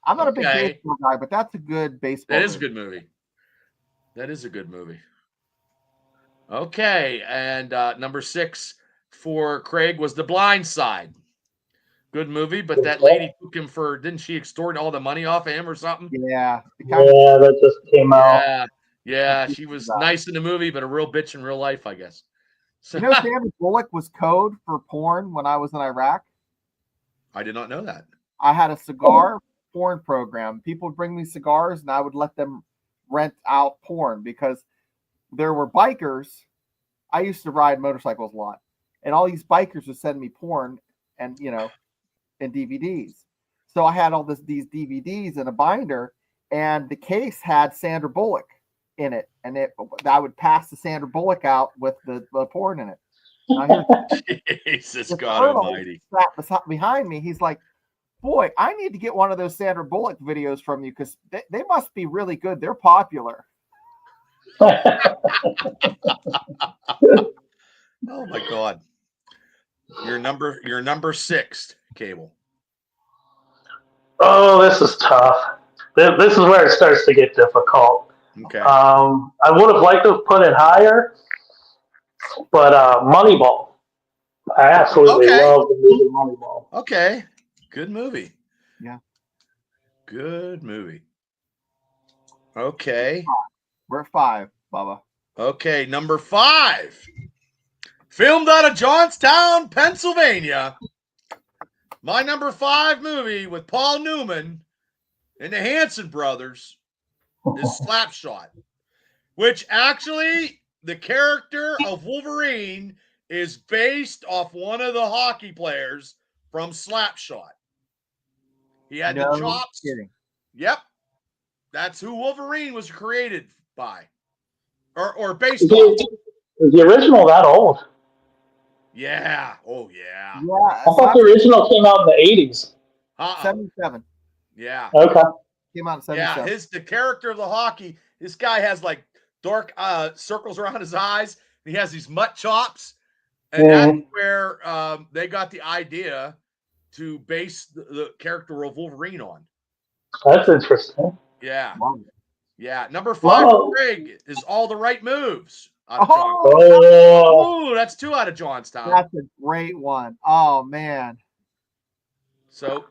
I'm not a big baseball guy, but that's a good baseball. That is a good movie. That is a good movie. Okay, and number 6 for Craig was The Blind Side. Good movie, but that lady took him for, didn't she extort all the money off of him or something? Yeah. That just came out. Yeah, she was nice in the movie, but a real bitch in real life, I guess. So, Sandra Bullock was code for porn when I was in Iraq? I did not know that. I had a cigar porn program. People would bring me cigars, and I would let them rent out porn because there were bikers. I used to ride motorcycles a lot, and all these bikers would send me porn and and DVDs. So I had all these DVDs in a binder, and the case had Sandra Bullock in it, and I would pass the Sandra Bullock out with the porn in it. Now Jesus God Almighty! Sat behind me, he's like, "Boy, I need to get one of those Sandra Bullock videos from you because they must be really good. They're popular." Oh my God! Your number 6, Cable. Oh, this is tough. This is where it starts to get difficult. Okay. I would have liked to have put it higher, but Moneyball. I absolutely Okay. love the movie Moneyball. Okay. Good movie. Yeah. Good movie. Okay. We're at 5, Bubba. Okay. Number 5. Filmed out of Johnstown, Pennsylvania. My number 5 movie with Paul Newman and the Hanson brothers is Slapshot, which actually the character of Wolverine is based off one of the hockey players from Slapshot. He had the chops. Kidding. Yep. That's who Wolverine was created by. Or based Is off. the original that old? Yeah. Oh, yeah. Yeah. I thought the original came out in the 80s. 77. Yeah. Okay. Came out in 77. Yeah, the character of the hockey, this guy has like dark circles around his eyes. He has these mutt chops. And that's where they got the idea to base the character of Wolverine on. That's interesting. Yeah. Wow. Yeah. Number 5 for Greg is All the Right Moves. Oh, Ooh, that's 2 out of Johnstown. That's a great one. Oh, man. So,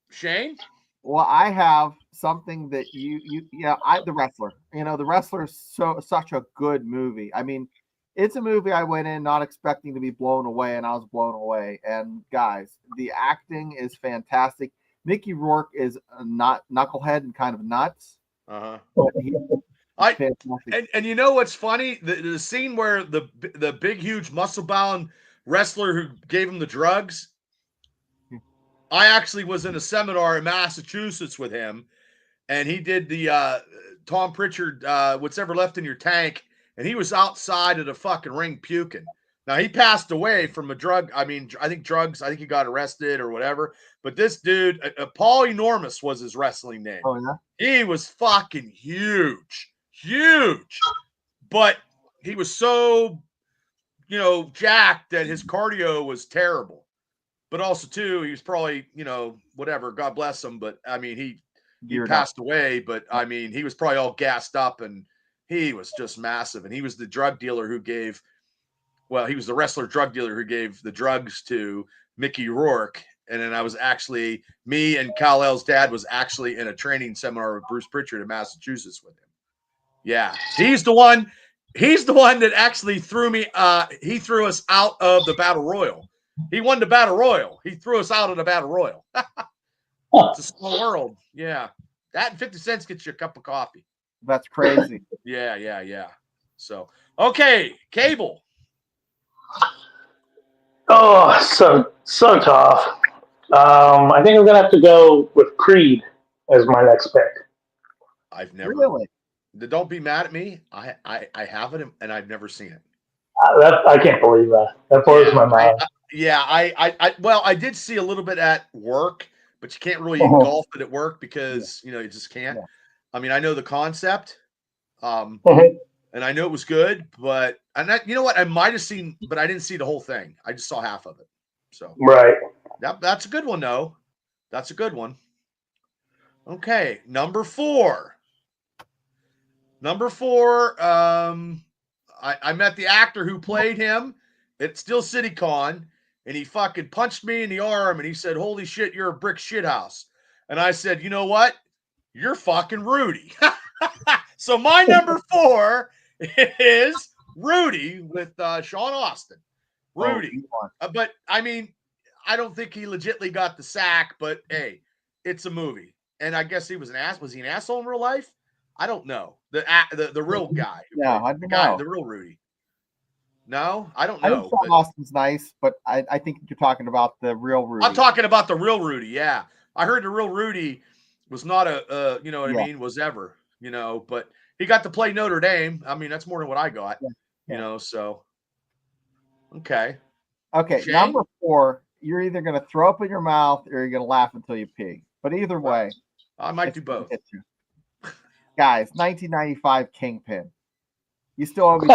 Shane? Well, I have something that The Wrestler. The Wrestler is such a good movie. I mean, it's a movie I went in not expecting to be blown away, and I was blown away. And guys, the acting is fantastic. Mickey Rourke is not knucklehead and kind of nuts. Uh-huh. But he's fantastic. And you know what's funny? The scene where the big, huge, muscle-bound wrestler who gave him the drugs, I actually was in a seminar in Massachusetts with him, and he did the Tom Pritchard, What's Ever Left in Your Tank, and he was outside of the fucking ring puking. Now, he passed away from a drug. I mean, I think drugs. I think he got arrested or whatever. But this dude, Paul Enormous was his wrestling name. Oh, yeah? He was fucking huge. Huge. But he was so, jacked that his cardio was terrible. But also, too, he was probably, whatever. God bless him. But, I mean, he passed away. But, I mean, he was probably all gassed up, and he was just massive. And he was the drug dealer who gave – well, he was the wrestler drug dealer who gave the drugs to Mickey Rourke. And then I was actually – me and Kal-El's dad was actually in a training seminar with Bruce Pritchard in Massachusetts with him. Yeah. He's the one that actually threw me he threw us out of the Battle Royal. He won the Battle Royal. He threw us out of the Battle Royal. It's a small world. Yeah. That and 50 cents gets you a cup of coffee. That's crazy. Yeah. So, okay, Cable. Oh, so tough. I think I'm gonna have to go with Creed as my next pick. I've never Really? Don't be mad at me. I have it and I've never seen it. I can't believe that. That blows my mind. I did see a little bit at work, but you can't really engulf it at work because you just can't. Yeah. I mean, I know the concept, and I know it was good, but you know what? I might have seen, but I didn't see the whole thing. I just saw half of it. So right. That's a good one, though. That's a good one. Okay, number 4. Number 4. I met the actor who played him at Steel City Con, and he fucking punched me in the arm, and he said, "Holy shit, you're a brick shithouse." And I said, "You know what? You're fucking Rudy." So my number 4 is Rudy with Sean Austin. Rudy. But, I mean, I don't think he legitimately got the sack, but, hey, it's a movie. And I guess he was an ass. Was he an asshole in real life? I don't know. The real guy. Yeah, I don't know. The real Rudy. No, I don't know. I think Sean Austin's nice, but I think you're talking about the real Rudy. I'm talking about the real Rudy, yeah. I heard the real Rudy was not a, you know what I mean, was ever, but he got to play Notre Dame. I mean, that's more than what I got, so. Okay. Okay, Shane? Number 4, you're either going to throw up in your mouth or you're going to laugh until you pee. But either way. I might do both. Guys, 1995 Kingpin. You still owe me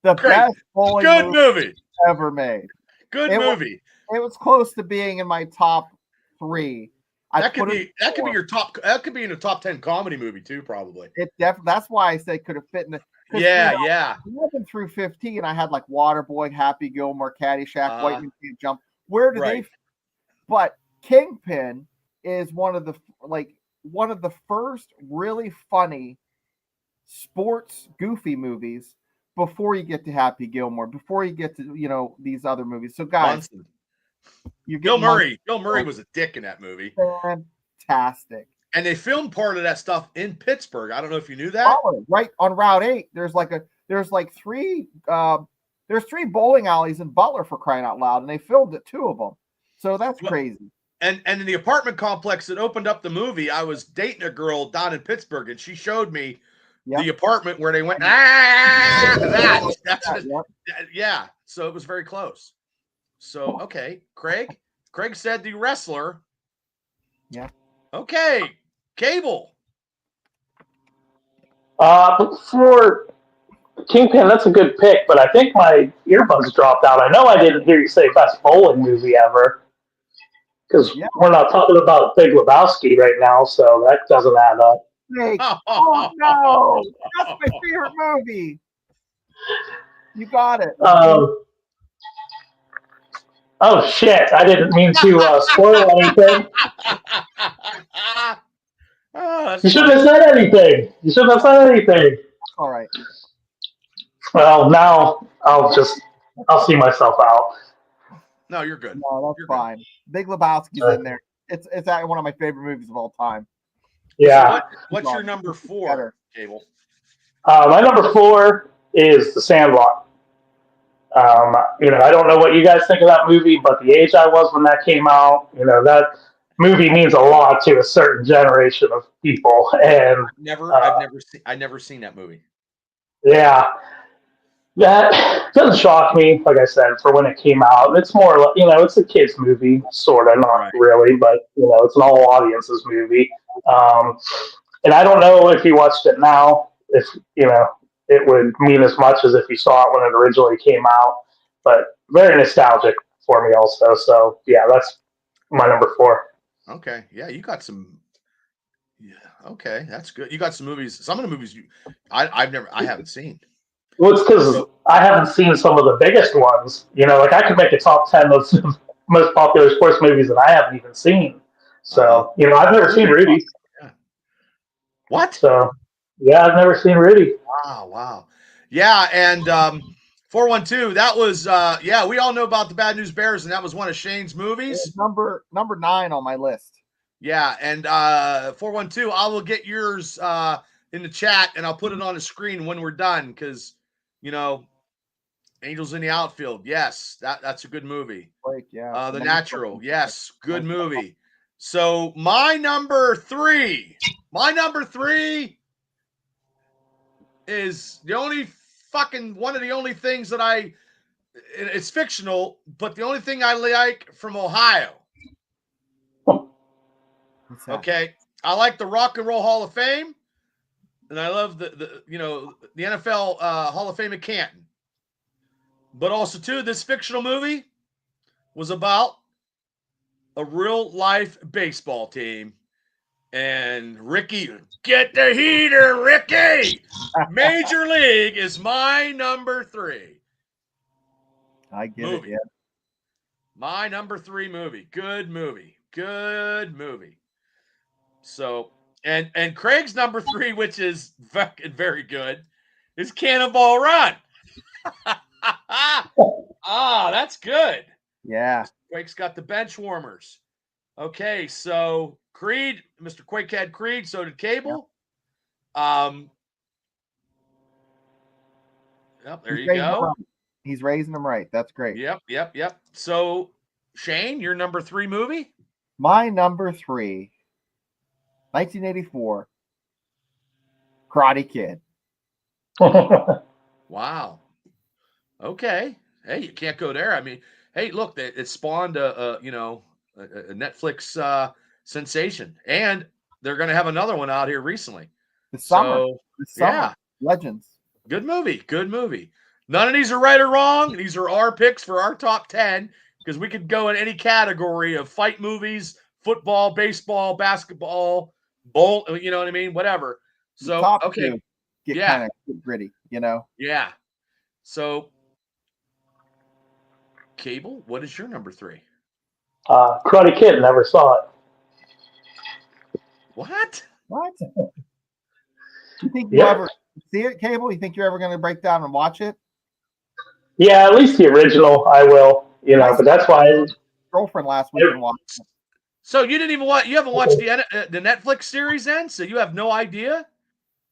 the best bowling movie ever made. Good It movie. It was close to being in my top 3. That could be your top. That could be in a top 10 comedy movie too, probably. It definitely. That's why I say could have fit in the. Yeah. 11 through 15, I had like Waterboy, Happy Gilmore, Caddyshack, White Man Can't Jump. Where do they? But Kingpin is one of the first really funny sports goofy movies before you get to Happy Gilmore, before you get to these other movies. So guys, Bill Murray was a dick in that movie. Fantastic. And they filmed part of that stuff in Pittsburgh. I don't know if you knew that. Right on Route 8. There's three bowling alleys in Butler, for crying out loud, and they filmed at 2 of them. So that's crazy. And in the apartment complex that opened up the movie, I was dating a girl down in Pittsburgh, and she showed me the apartment where they went. Yeah. So it was very close. So okay, Craig said the wrestler. Yeah. Okay, Cable. For Kingpin, that's a good pick, but I think my earbuds dropped out. I know I didn't hear you say best bowling movie ever, because we're not talking about Big Lebowski right now, so that doesn't add up. Oh no, that's my favorite movie. You got it. Oh shit! I didn't mean to spoil anything. You shouldn't have said anything. All right. Well, now I'll see myself out. No, you're good. No, that's fine. Big Lebowski's in there. It's one of my favorite movies of all time. Yeah. So what's your number 4, Cable? My number 4 is The Sandlot. I don't know what you guys think of that movie, but the age I was when that came out, that movie means a lot to a certain generation of people. And I've never seen that movie. Yeah, that doesn't shock me. Like I said, for when it came out, it's more like it's a kids movie, sort of, not really, but it's an all audiences movie. And I don't know if you watched it now, if it would mean as much as if you saw it when it originally came out, but very nostalgic for me also. So yeah, that's my number 4. Okay. Yeah, you got some. Yeah. Okay, that's good. You got some movies. Some of the movies I haven't seen. Well, it's because I haven't seen some of the biggest ones. Like I could make a top 10 of most popular sports movies that I haven't even seen. So I've never seen Rudy. Yeah. What? So yeah, I've never seen Rudy. Wow. Yeah, and 412. That was we all know about the Bad News Bears, and that was one of Shane's movies. Number 9 on my list. Yeah, and 412. I will get yours in the chat, and I'll put it on the screen when we're done, because Angels in the Outfield. Yes, that's a good movie. Yeah. The Natural. Yes, good movie. So my number 3 is the only one of the only things that it's fictional, but the only thing I like from Ohio. Okay. I like the Rock and Roll Hall of Fame, and I love the NFL Hall of Fame at Canton. But also too, this fictional movie was about a real life baseball team. And Ricky, get the heater, Ricky. Major League is my number 3. I get it. Yeah. My number 3 movie. Good movie. So, and Craig's number 3, which is very good, is Cannonball Run. That's good. Yeah. Quake's got the bench warmers. Okay, so Creed, Mr. Quake had Creed, so did Cable. Yep. There you go. He's raising them right. That's great. Yep. So, Shane, your number 3 movie? My number 3, 1984, Karate Kid. Wow. Okay. Hey, you can't go there. I mean, hey, look, it spawned a Netflix sensation, and they're going to have another one out here recently. The summer. Yeah. Legends. Good movie. None of these are right or wrong. These are our picks for our top 10 because we could go in any category of fight movies, football, baseball, basketball, bowl, you know what I mean? Whatever. The So, top okay. two get Yeah. kind of gritty, you know. Yeah. So, Cable, what is your number 3? Karate Kid, never saw it. What? What? You think you Yep. ever see it, Cable? You think you're ever going to break down and watch it? Yeah, at least the original, I will. You know, but that's why. Girlfriend last week and watched it. So you didn't even watch. You haven't watched the Netflix series then, so you have no idea.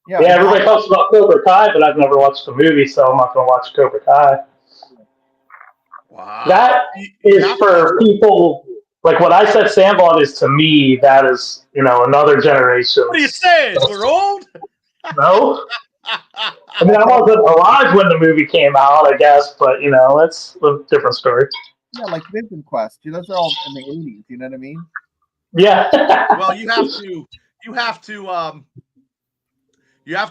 Yeah, Yeah, everybody talks about Cobra Kai, but I've never watched the movie, so I'm not going to watch Cobra Kai. Wow. That is for people. Like what I said, Sandlot is to me. That is, you know, another generation. What are you saying? We're old? No. I mean, I wasn't alive when the movie came out, I guess, but you know, that's a different story. Yeah, like Vision Quest. Those are all in the 80s. You know what I mean? Yeah. Well, you have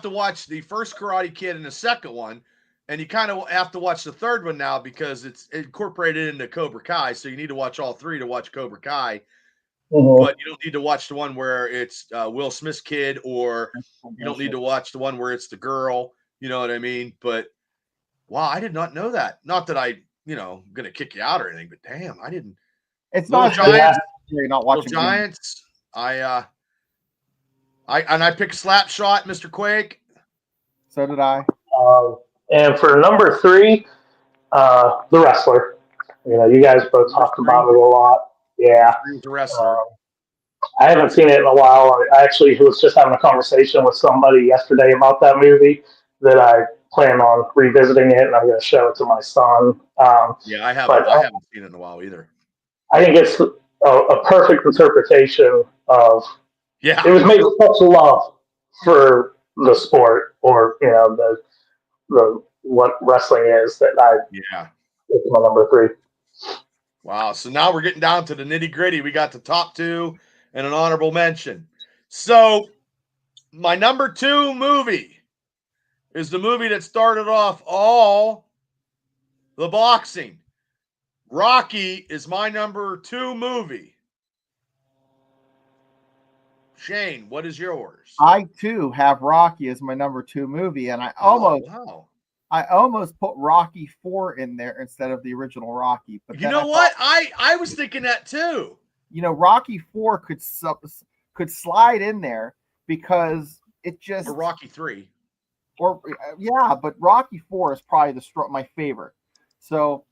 to watch the first Karate Kid and the second one, and you kind of have to watch the third one now because it's incorporated into Cobra Kai. So you need to watch all 3 to watch Cobra Kai. Mm-hmm. But you don't need to watch the one where it's Will Smith's kid, or you don't need to watch the one where it's the girl. You know what I mean? But wow, I did not know that. Not that I, gonna kick you out or anything, but damn, I didn't. It's Little not Giants. You're not watching Little Giants. I picked Slapshot, Mr. Quake. So did I. And for number 3, The Wrestler. You know, you guys both talked about it a lot. Yeah. The Wrestler. I haven't seen it in a while. I actually was just having a conversation with somebody yesterday about that movie that I plan on revisiting it, and I'm going to show it to my son. Yeah, I haven't seen it in a while either. I think it's a perfect interpretation of. Yeah. It was made with such love for the sport, or you know, the what wrestling is, that it's my number 3. Wow. So now we're getting down to the nitty gritty. We got the top 2 and an honorable mention. So my number 2 movie is the movie that started off all the boxing. Rocky is my number 2 movie. Shane, what is yours? I too have Rocky as my number 2 movie, and I almost put Rocky 4 in there instead of the original Rocky. But you know what? I was thinking that too. You know, Rocky 4 could slide in there because it just, or Rocky 3. Or yeah, but Rocky 4 is probably my favorite. So,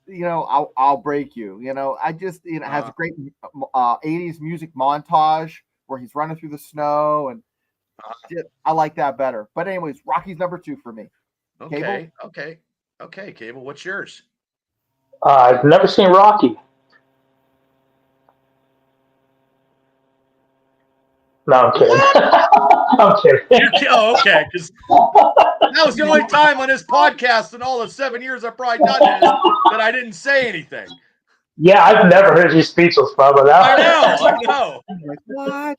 you know, I'll break you. You know, I just, it has a great 80s music montage where he's running through the snow, and I like that better. But anyways, Rocky's number 2 for me. Okay, Cable? Okay, Cable, what's yours? I've never seen Rocky. No, I'm kidding. I'm kidding. Okay, because that was the only time on this podcast in all the 7 years I've probably done this that I didn't say anything. Yeah, I've never heard you speechless, Bubba. I know. What?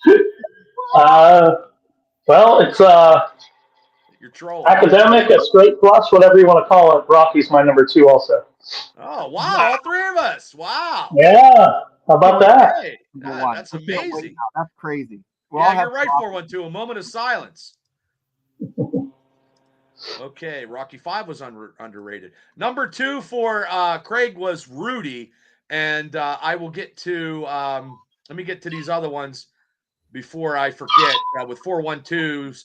Well, it's You're trolling. Academic, a straight plus, whatever you want to call it. Rocky's my number 2 also. Oh, wow, all 3 of us. Wow. Yeah, how about that? Hey, that's amazing. That's crazy. Yeah, you're right, 412. A moment of silence. Okay, Rocky 5 was underrated. Number 2 for Craig was Rudy, and I will get to let me get to these other ones before I forget. With 412's,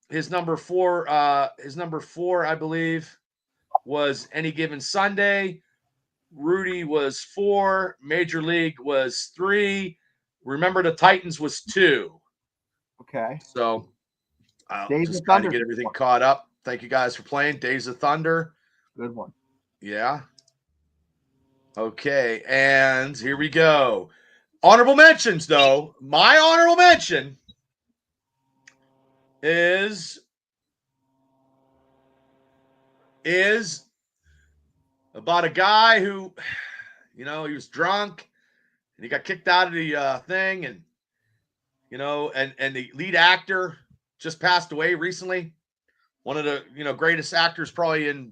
his number 4, I believe, was Any Given Sunday. Rudy was 4. Major League was 3. Remember the Titans was 2. Okay. So Days just of trying to Thunder. get everything caught up. Thank you guys for playing. Days of Thunder. Good one. Yeah. Okay, and here we go. Honorable mentions, though. My honorable mention is about a guy who, he was drunk and he got kicked out of the thing, and and the lead actor just passed away recently. One of the greatest actors probably in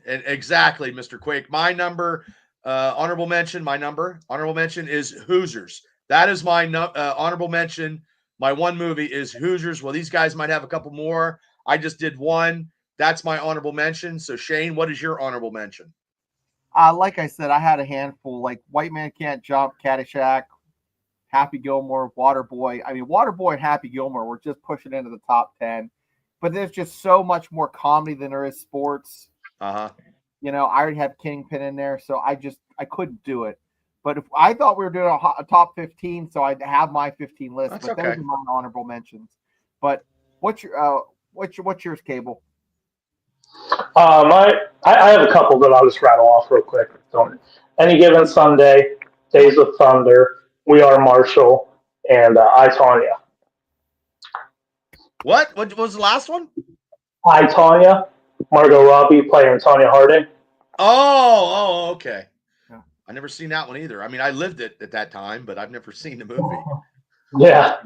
exactly, Mr. Quake. My number honorable mention. My number honorable mention is Hoosiers. That is my honorable mention. My one movie is Hoosiers. Well, these guys might have a couple more. I just did one. That's my honorable mention. So Shane, what is your honorable mention? Like I said, I had a handful, like White Man Can't Jump, Caddyshack, Happy Gilmore, Waterboy. I mean, Waterboy and Happy Gilmore were just pushing into the top 10. But there's just so much more comedy than there is sports. Uh-huh. I already had Kingpin in there, so I couldn't do it. But if I thought we were doing a top 15, so I'd have my 15 list. That's but okay. Those are my honorable mentions. But what's yours, Cable? I have a couple that I'll just rattle off real quick. Any Given Sunday, Days of Thunder, We Are Marshall, and I, Tonya. What was the last one? I, Tonya, Margot Robbie playing Tonya Harding. Oh, okay. Yeah. I never seen that one either. I mean, I lived it at that time, but I've never seen the movie. Yeah.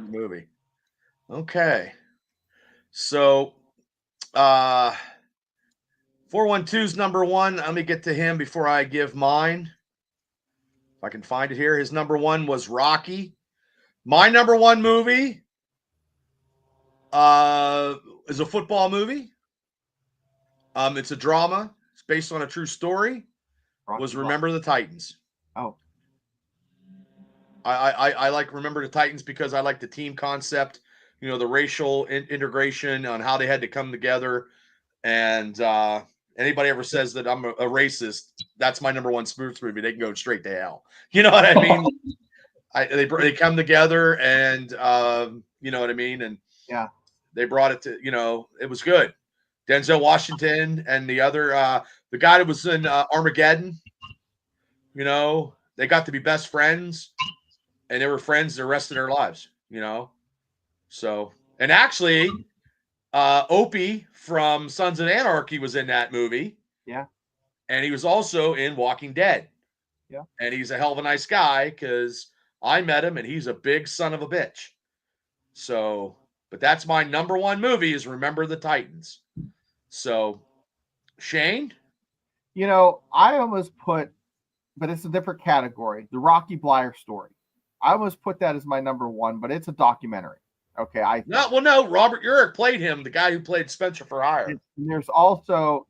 Okay. So, 412's number one. Let me get to him before I give mine. If I can find it here. His number one was Rocky. My number one movie is a football movie. It's a drama. It's based on a true story. Was Remember the Titans. Oh. I like Remember the Titans because I like the team concept, the racial integration on how they had to come together. And anybody ever says that I'm a racist, that's my number one sports movie. They can go straight to hell. You know what I mean? They come together and you know what I mean? And yeah, they brought it to, it was good. Denzel Washington and the other, the guy that was in Armageddon, they got to be best friends and they were friends the rest of their lives, So, and actually, Opie from Sons of Anarchy was in that movie. Yeah. And he was also in Walking Dead. Yeah. And he's a hell of a nice guy because I met him and he's a big son of a bitch. So, but that's my number one movie is Remember the Titans. So, Shane? I almost put, but it's a different category, the Rocky Blyer story. I almost put that as my number one, but it's a documentary. Okay, no. Robert Urich played him, the guy who played Spencer for Hire. And there's also,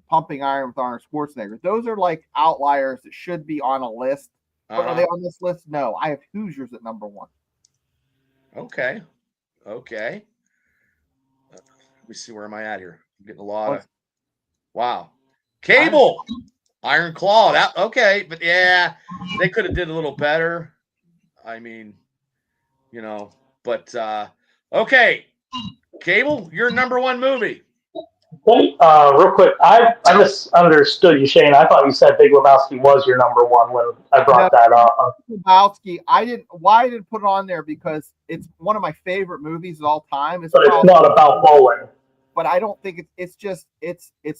Pumping Iron with Arnold Schwarzenegger. Those are like outliers that should be on a list. But are they on this list? No, I have Hoosiers at number one. Okay. Let me see, where am I at here? I'm getting a lot of. Wow. Cable. Iron Claw. Okay, but yeah, they could have did a little better. I mean, but okay. Cable, your number one movie. Wait, real quick, I misunderstood you, Shane. I thought you said Big Lebowski was your number one when I brought that up. Lebowski, I didn't put it on there because it's one of my favorite movies of all time. But it's not about bowling. But I don't think it's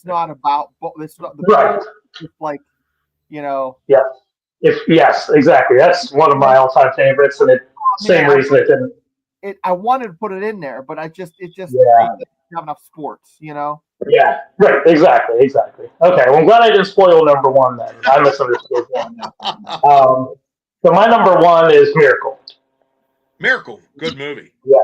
not about it's not the right. It's like, Yeah. Yes, exactly. That's one of my all-time favorites, and same reason it didn't. I wanted to put it in there, but it just yeah. didn't have enough sports, Yeah, right. Exactly. Okay, well, I'm glad I didn't spoil number one then. I misunderstood that. So my number one is Miracle. Miracle, good movie. Yeah.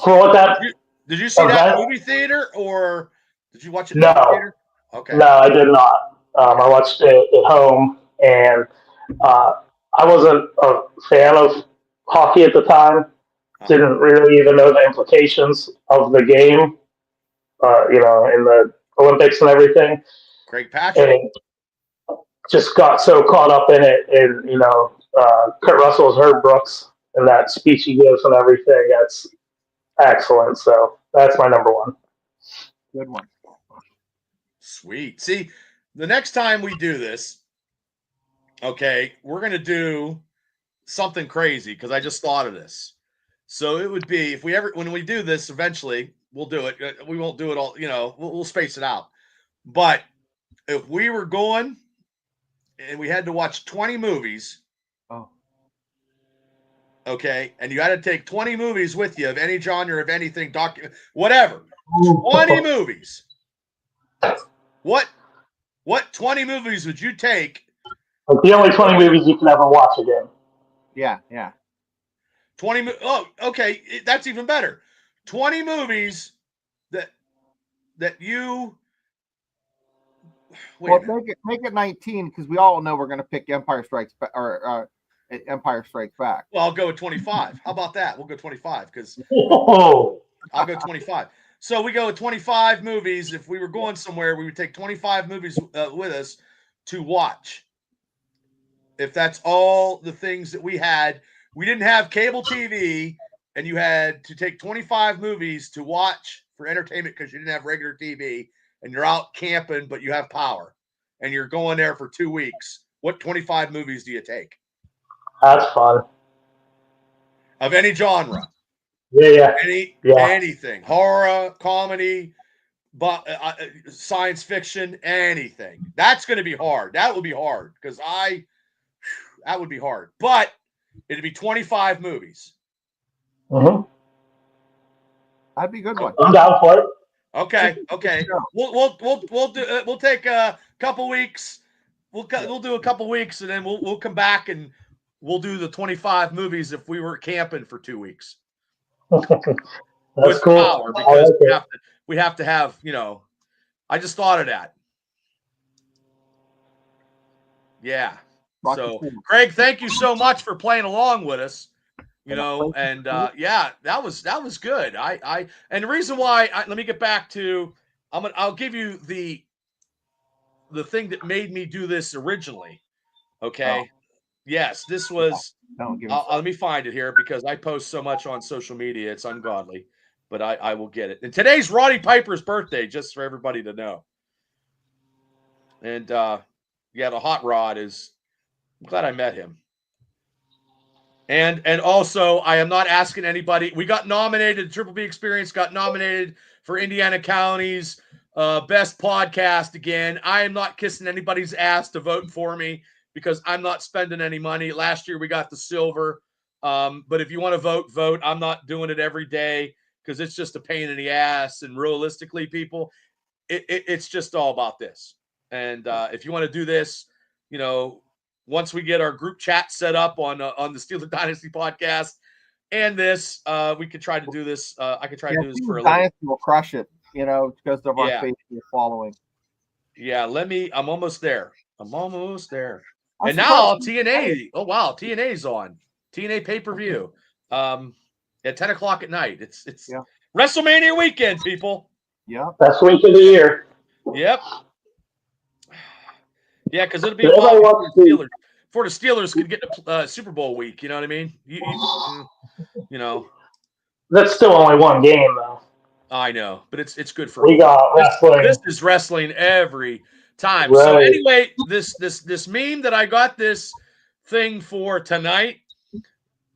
For what that. Did you see that movie theater or did you watch it in the theater? Okay. No, I did not. I watched it at home, and I wasn't a fan of hockey at the time. Didn't really even know the implications of the game, in the Olympics and everything. Craig Patrick. And just got so caught up in it, and Kurt Russell's Herb Brooks and that speech he gives and everything. That's excellent. So that's my number one. Good one. Sweet. See, the next time we do this, okay, we're going to do something crazy because I just thought of this. So it would be when we do this eventually, we'll do it. We won't do it all, we'll space it out. But if we were going and we had to watch 20 movies, Okay, and you got to take 20 movies with you of any genre, of anything, whatever. 20 movies. What 20 movies would you take? Like the only 20 movies you can ever watch again. Yeah. 20. Oh, okay, that's even better. 20 movies that you. Wait a minute. Make it 19 because we all know we're going to pick Empire Strikes Back or Empire Strikes Back. Well, I'll go with 25. How about that? We'll go 25 because Whoa. I'll go 25. So we go with 25 movies. If we were going somewhere, we would take 25 movies with us to watch. If that's all the things that we had, we didn't have cable TV, and you had to take 25 movies to watch for entertainment because you didn't have regular TV, and you're out camping, but you have power, and you're going there for 2 weeks. What 25 movies do you take? That's fun. Of any genre. Yeah. Anything. Horror, comedy, but science fiction, anything. That's going to be hard. That will be hard because that would be hard. But it'd be 25 movies. Mm-hmm. That'd be a good one. I'm down for it. Okay. We'll take a couple weeks. We'll do a couple weeks, and then we'll come back and we'll do the 25 movies if we were camping for 2 weeks. That's With cool. power, because we have to have, I just thought of that. Yeah. So, Greg, thank you so much for playing along with us. And that was good. And the reason why let me get back to I'll give you the thing that made me do this originally. Okay. Oh. Yes, this was. Let me find it here because I post so much on social media, it's ungodly. But I will get it. And today's Roddy Piper's birthday, just for everybody to know. And the Hot Rod is. I'm glad I met him. And also, I am not asking anybody. We got nominated. Triple B Experience got nominated for Indiana County's best podcast again. I am not kissing anybody's ass to vote for me because I'm not spending any money. Last year we got the silver. But if you want to vote. I'm not doing it every day because it's just a pain in the ass. And realistically, people, it's just all about this. And if you want to do this, once we get our group chat set up on the Steeler Dynasty podcast and this, we could try to do this. I could try to do this for a little. Dynasty will crush it, because of our Facebook following. Yeah, I'm almost there. And now TNA. Oh wow, TNA's on. TNA pay-per-view. At 10 o'clock at night. It's WrestleMania weekend, people. Yeah. Best week of the year. Yep. Yeah, because it'll be a while before the Steelers could get to Super Bowl week. You know what I mean? That's still only one game, though. I know, but it's good for. We got wrestling. This is wrestling every time. Right. So anyway, this meme that I got this thing for tonight,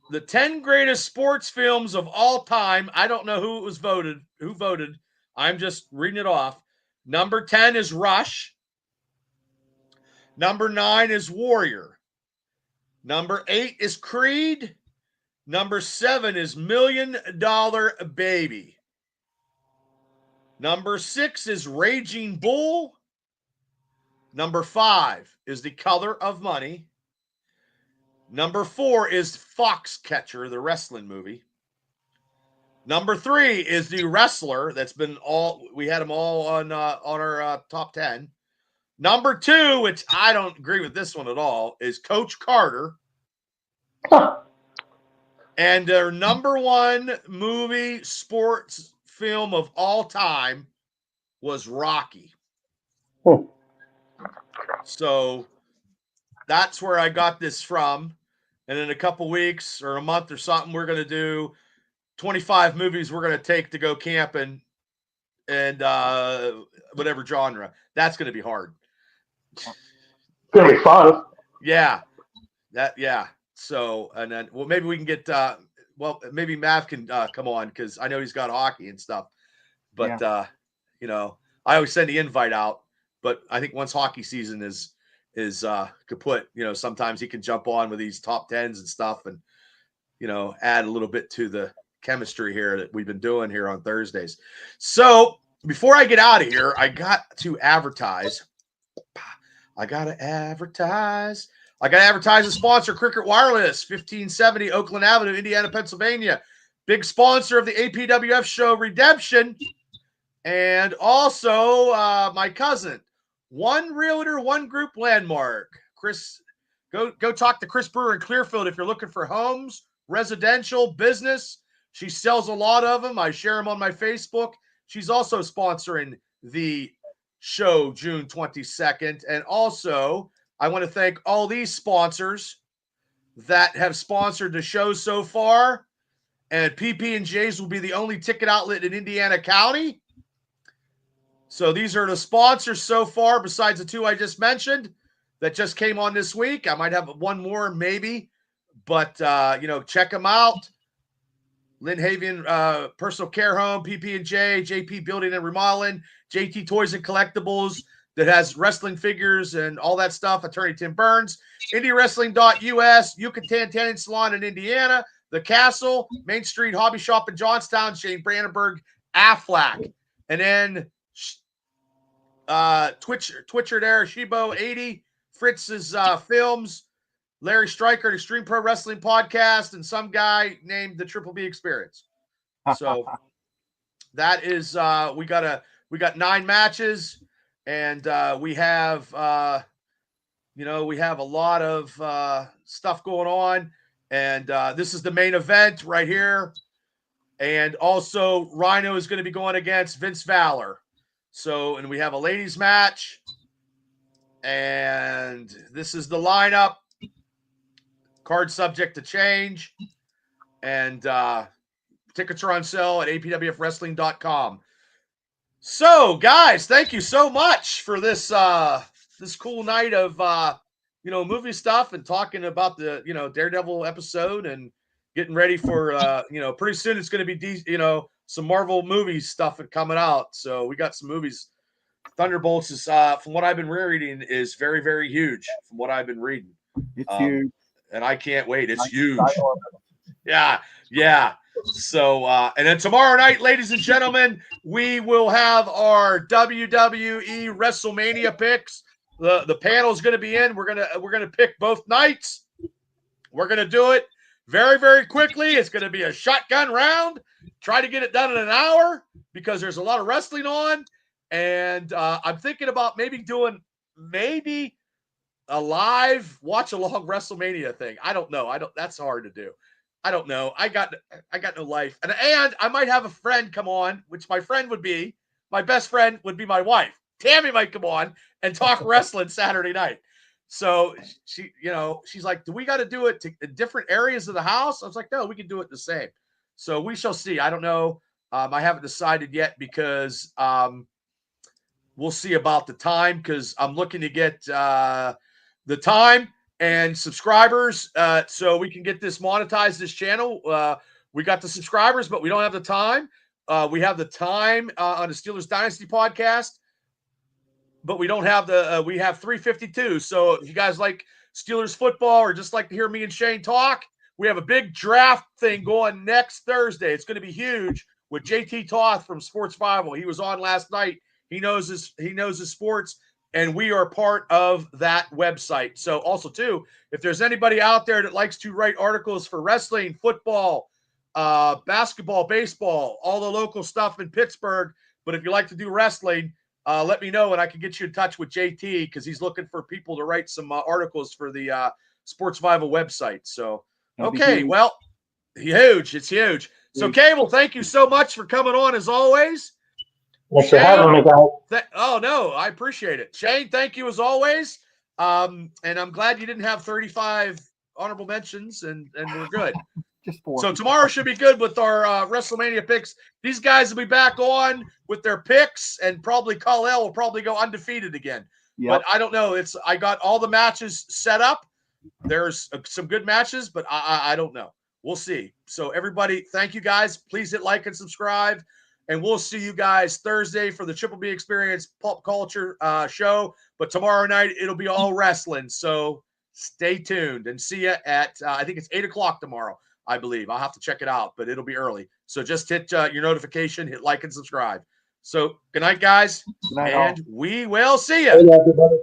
the 10 greatest sports films of all time. I don't know who voted. I'm just reading it off. Number 10 is Rush. Number 9 is Warrior. Number 8 is Creed. Number 7 is $1 Million Baby. Number 6 is Raging Bull. Number 5 is The Color of Money. Number 4 is Foxcatcher, the wrestling movie. Number 3 is The Wrestler. We had them all on our top 10. Number 2, which I don't agree with this one at all, is Coach Carter. And their number 1 movie sports film of all time was Rocky. So that's where I got this from. And in a couple weeks or a month or something, we're going to do 25 movies we're going to take to go camping and whatever genre. That's going to be hard. It's going to be fun. Yeah. So, and then, maybe we can get, maybe Mav can come on because I know he's got hockey and stuff. But, I always send the invite out. But I think once hockey season is kaput, sometimes he can jump on with these top 10s and stuff. And, add a little bit to the chemistry here that we've been doing here on Thursdays. So before I get out of here, I got to advertise. I got to advertise the sponsor, Cricket Wireless, 1570 Oakland Avenue, Indiana, Pennsylvania. Big sponsor of the APWF show Redemption. And also my cousin, One Realtor, One Group Landmark. Chris, go talk to Chris Brewer in Clearfield if you're looking for homes, residential, business. She sells a lot of them. I share them on my Facebook. She's also sponsoring the show June 22nd. And also, I want to thank all these sponsors that have sponsored the show so far. And PP&J's will be the only ticket outlet in Indiana County. So these are the sponsors so far, besides the two I just mentioned that just came on this week. I might have one more maybe, but, check them out. Lynn Haven Personal Care Home, PP&J, JP Building and Remodeling, JT Toys and Collectibles that has wrestling figures and all that stuff. Attorney Tim Burns, IndieWrestling.us, Yucatan Tanning Salon in Indiana, The Castle, Main Street Hobby Shop in Johnstown, Shane Brandenburg, Aflac. And then Twitcher there, Shibo 80, Fritz's Films, Larry Stryker, an Extreme Pro Wrestling Podcast, and some guy named the Triple B Experience. So that is we got 9 matches, and we have a lot of stuff going on, and this is the main event right here. And also Rhino is going to be going against Vince Valor. So, and we have a ladies match, and this is the lineup. Card subject to change, and tickets are on sale at apwfwrestling.com. So, guys, thank you so much for this this cool night of movie stuff and talking about the Daredevil episode and getting ready for pretty soon it's going to be some Marvel movie stuff coming out. So we got some movies. Thunderbolts is from what I've been reading is very, very huge. From what I've been reading, It's huge. And I can't wait. It's huge. Yeah. So, and then tomorrow night, ladies and gentlemen, we will have our WWE WrestleMania picks. The panel is going to be in. We're gonna pick both nights. We're gonna do it very, very quickly. It's going to be a shotgun round. Try to get it done in an hour because there's a lot of wrestling on, and I'm thinking about doing a live watch along WrestleMania thing. I don't know. That's hard to do. I don't know. I got no life. And I might have a friend come on, which my best friend would be my wife. Tammy might come on and talk wrestling Saturday night. So she's like, do we got to do it in different areas of the house? I was like, no, we can do it the same. So we shall see. I don't know. I haven't decided yet because we'll see about the time because I'm looking to get the time and subscribers so we can get this monetized, this channel. We got the subscribers, but we don't have the time. We have the time on the Steelers Dynasty podcast, but we don't have we have 352. So if you guys like Steelers football or just like to hear me and Shane talk, we have a big draft thing going next Thursday. It's going to be huge with JT Toth from Sports Bible. He was on last night. He knows his sports, and we are part of that website. So also too, if there's anybody out there that likes to write articles for wrestling, football, basketball, baseball, all the local stuff in Pittsburgh, but if you like to do wrestling, let me know and I can get you in touch with JT because he's looking for people to write some articles for the Sports Bible website. So, okay, well, huge. It's huge. So, Cable, thank you so much for coming on as always. Thanks for having me, guys. I appreciate it. Shane, thank you as always. And I'm glad you didn't have 35 honorable mentions, and we're good. Just 4. So tomorrow should be good with our WrestleMania picks. These guys will be back on with their picks, and probably Kal-El will probably go undefeated again. Yep. But I don't know. I got all the matches set up. There's some good matches, but I don't know. We'll see. So everybody, thank you guys. Please hit like and subscribe. And we'll see you guys Thursday for the Triple B Experience Pop Culture show. But tomorrow night, it'll be all wrestling. So stay tuned and see you at, I think it's 8 o'clock tomorrow. I believe. I'll have to check it out, but it'll be early. So just hit your notification, hit like and subscribe. So good night, guys, Good night, all. and we will see you. Hey, everybody.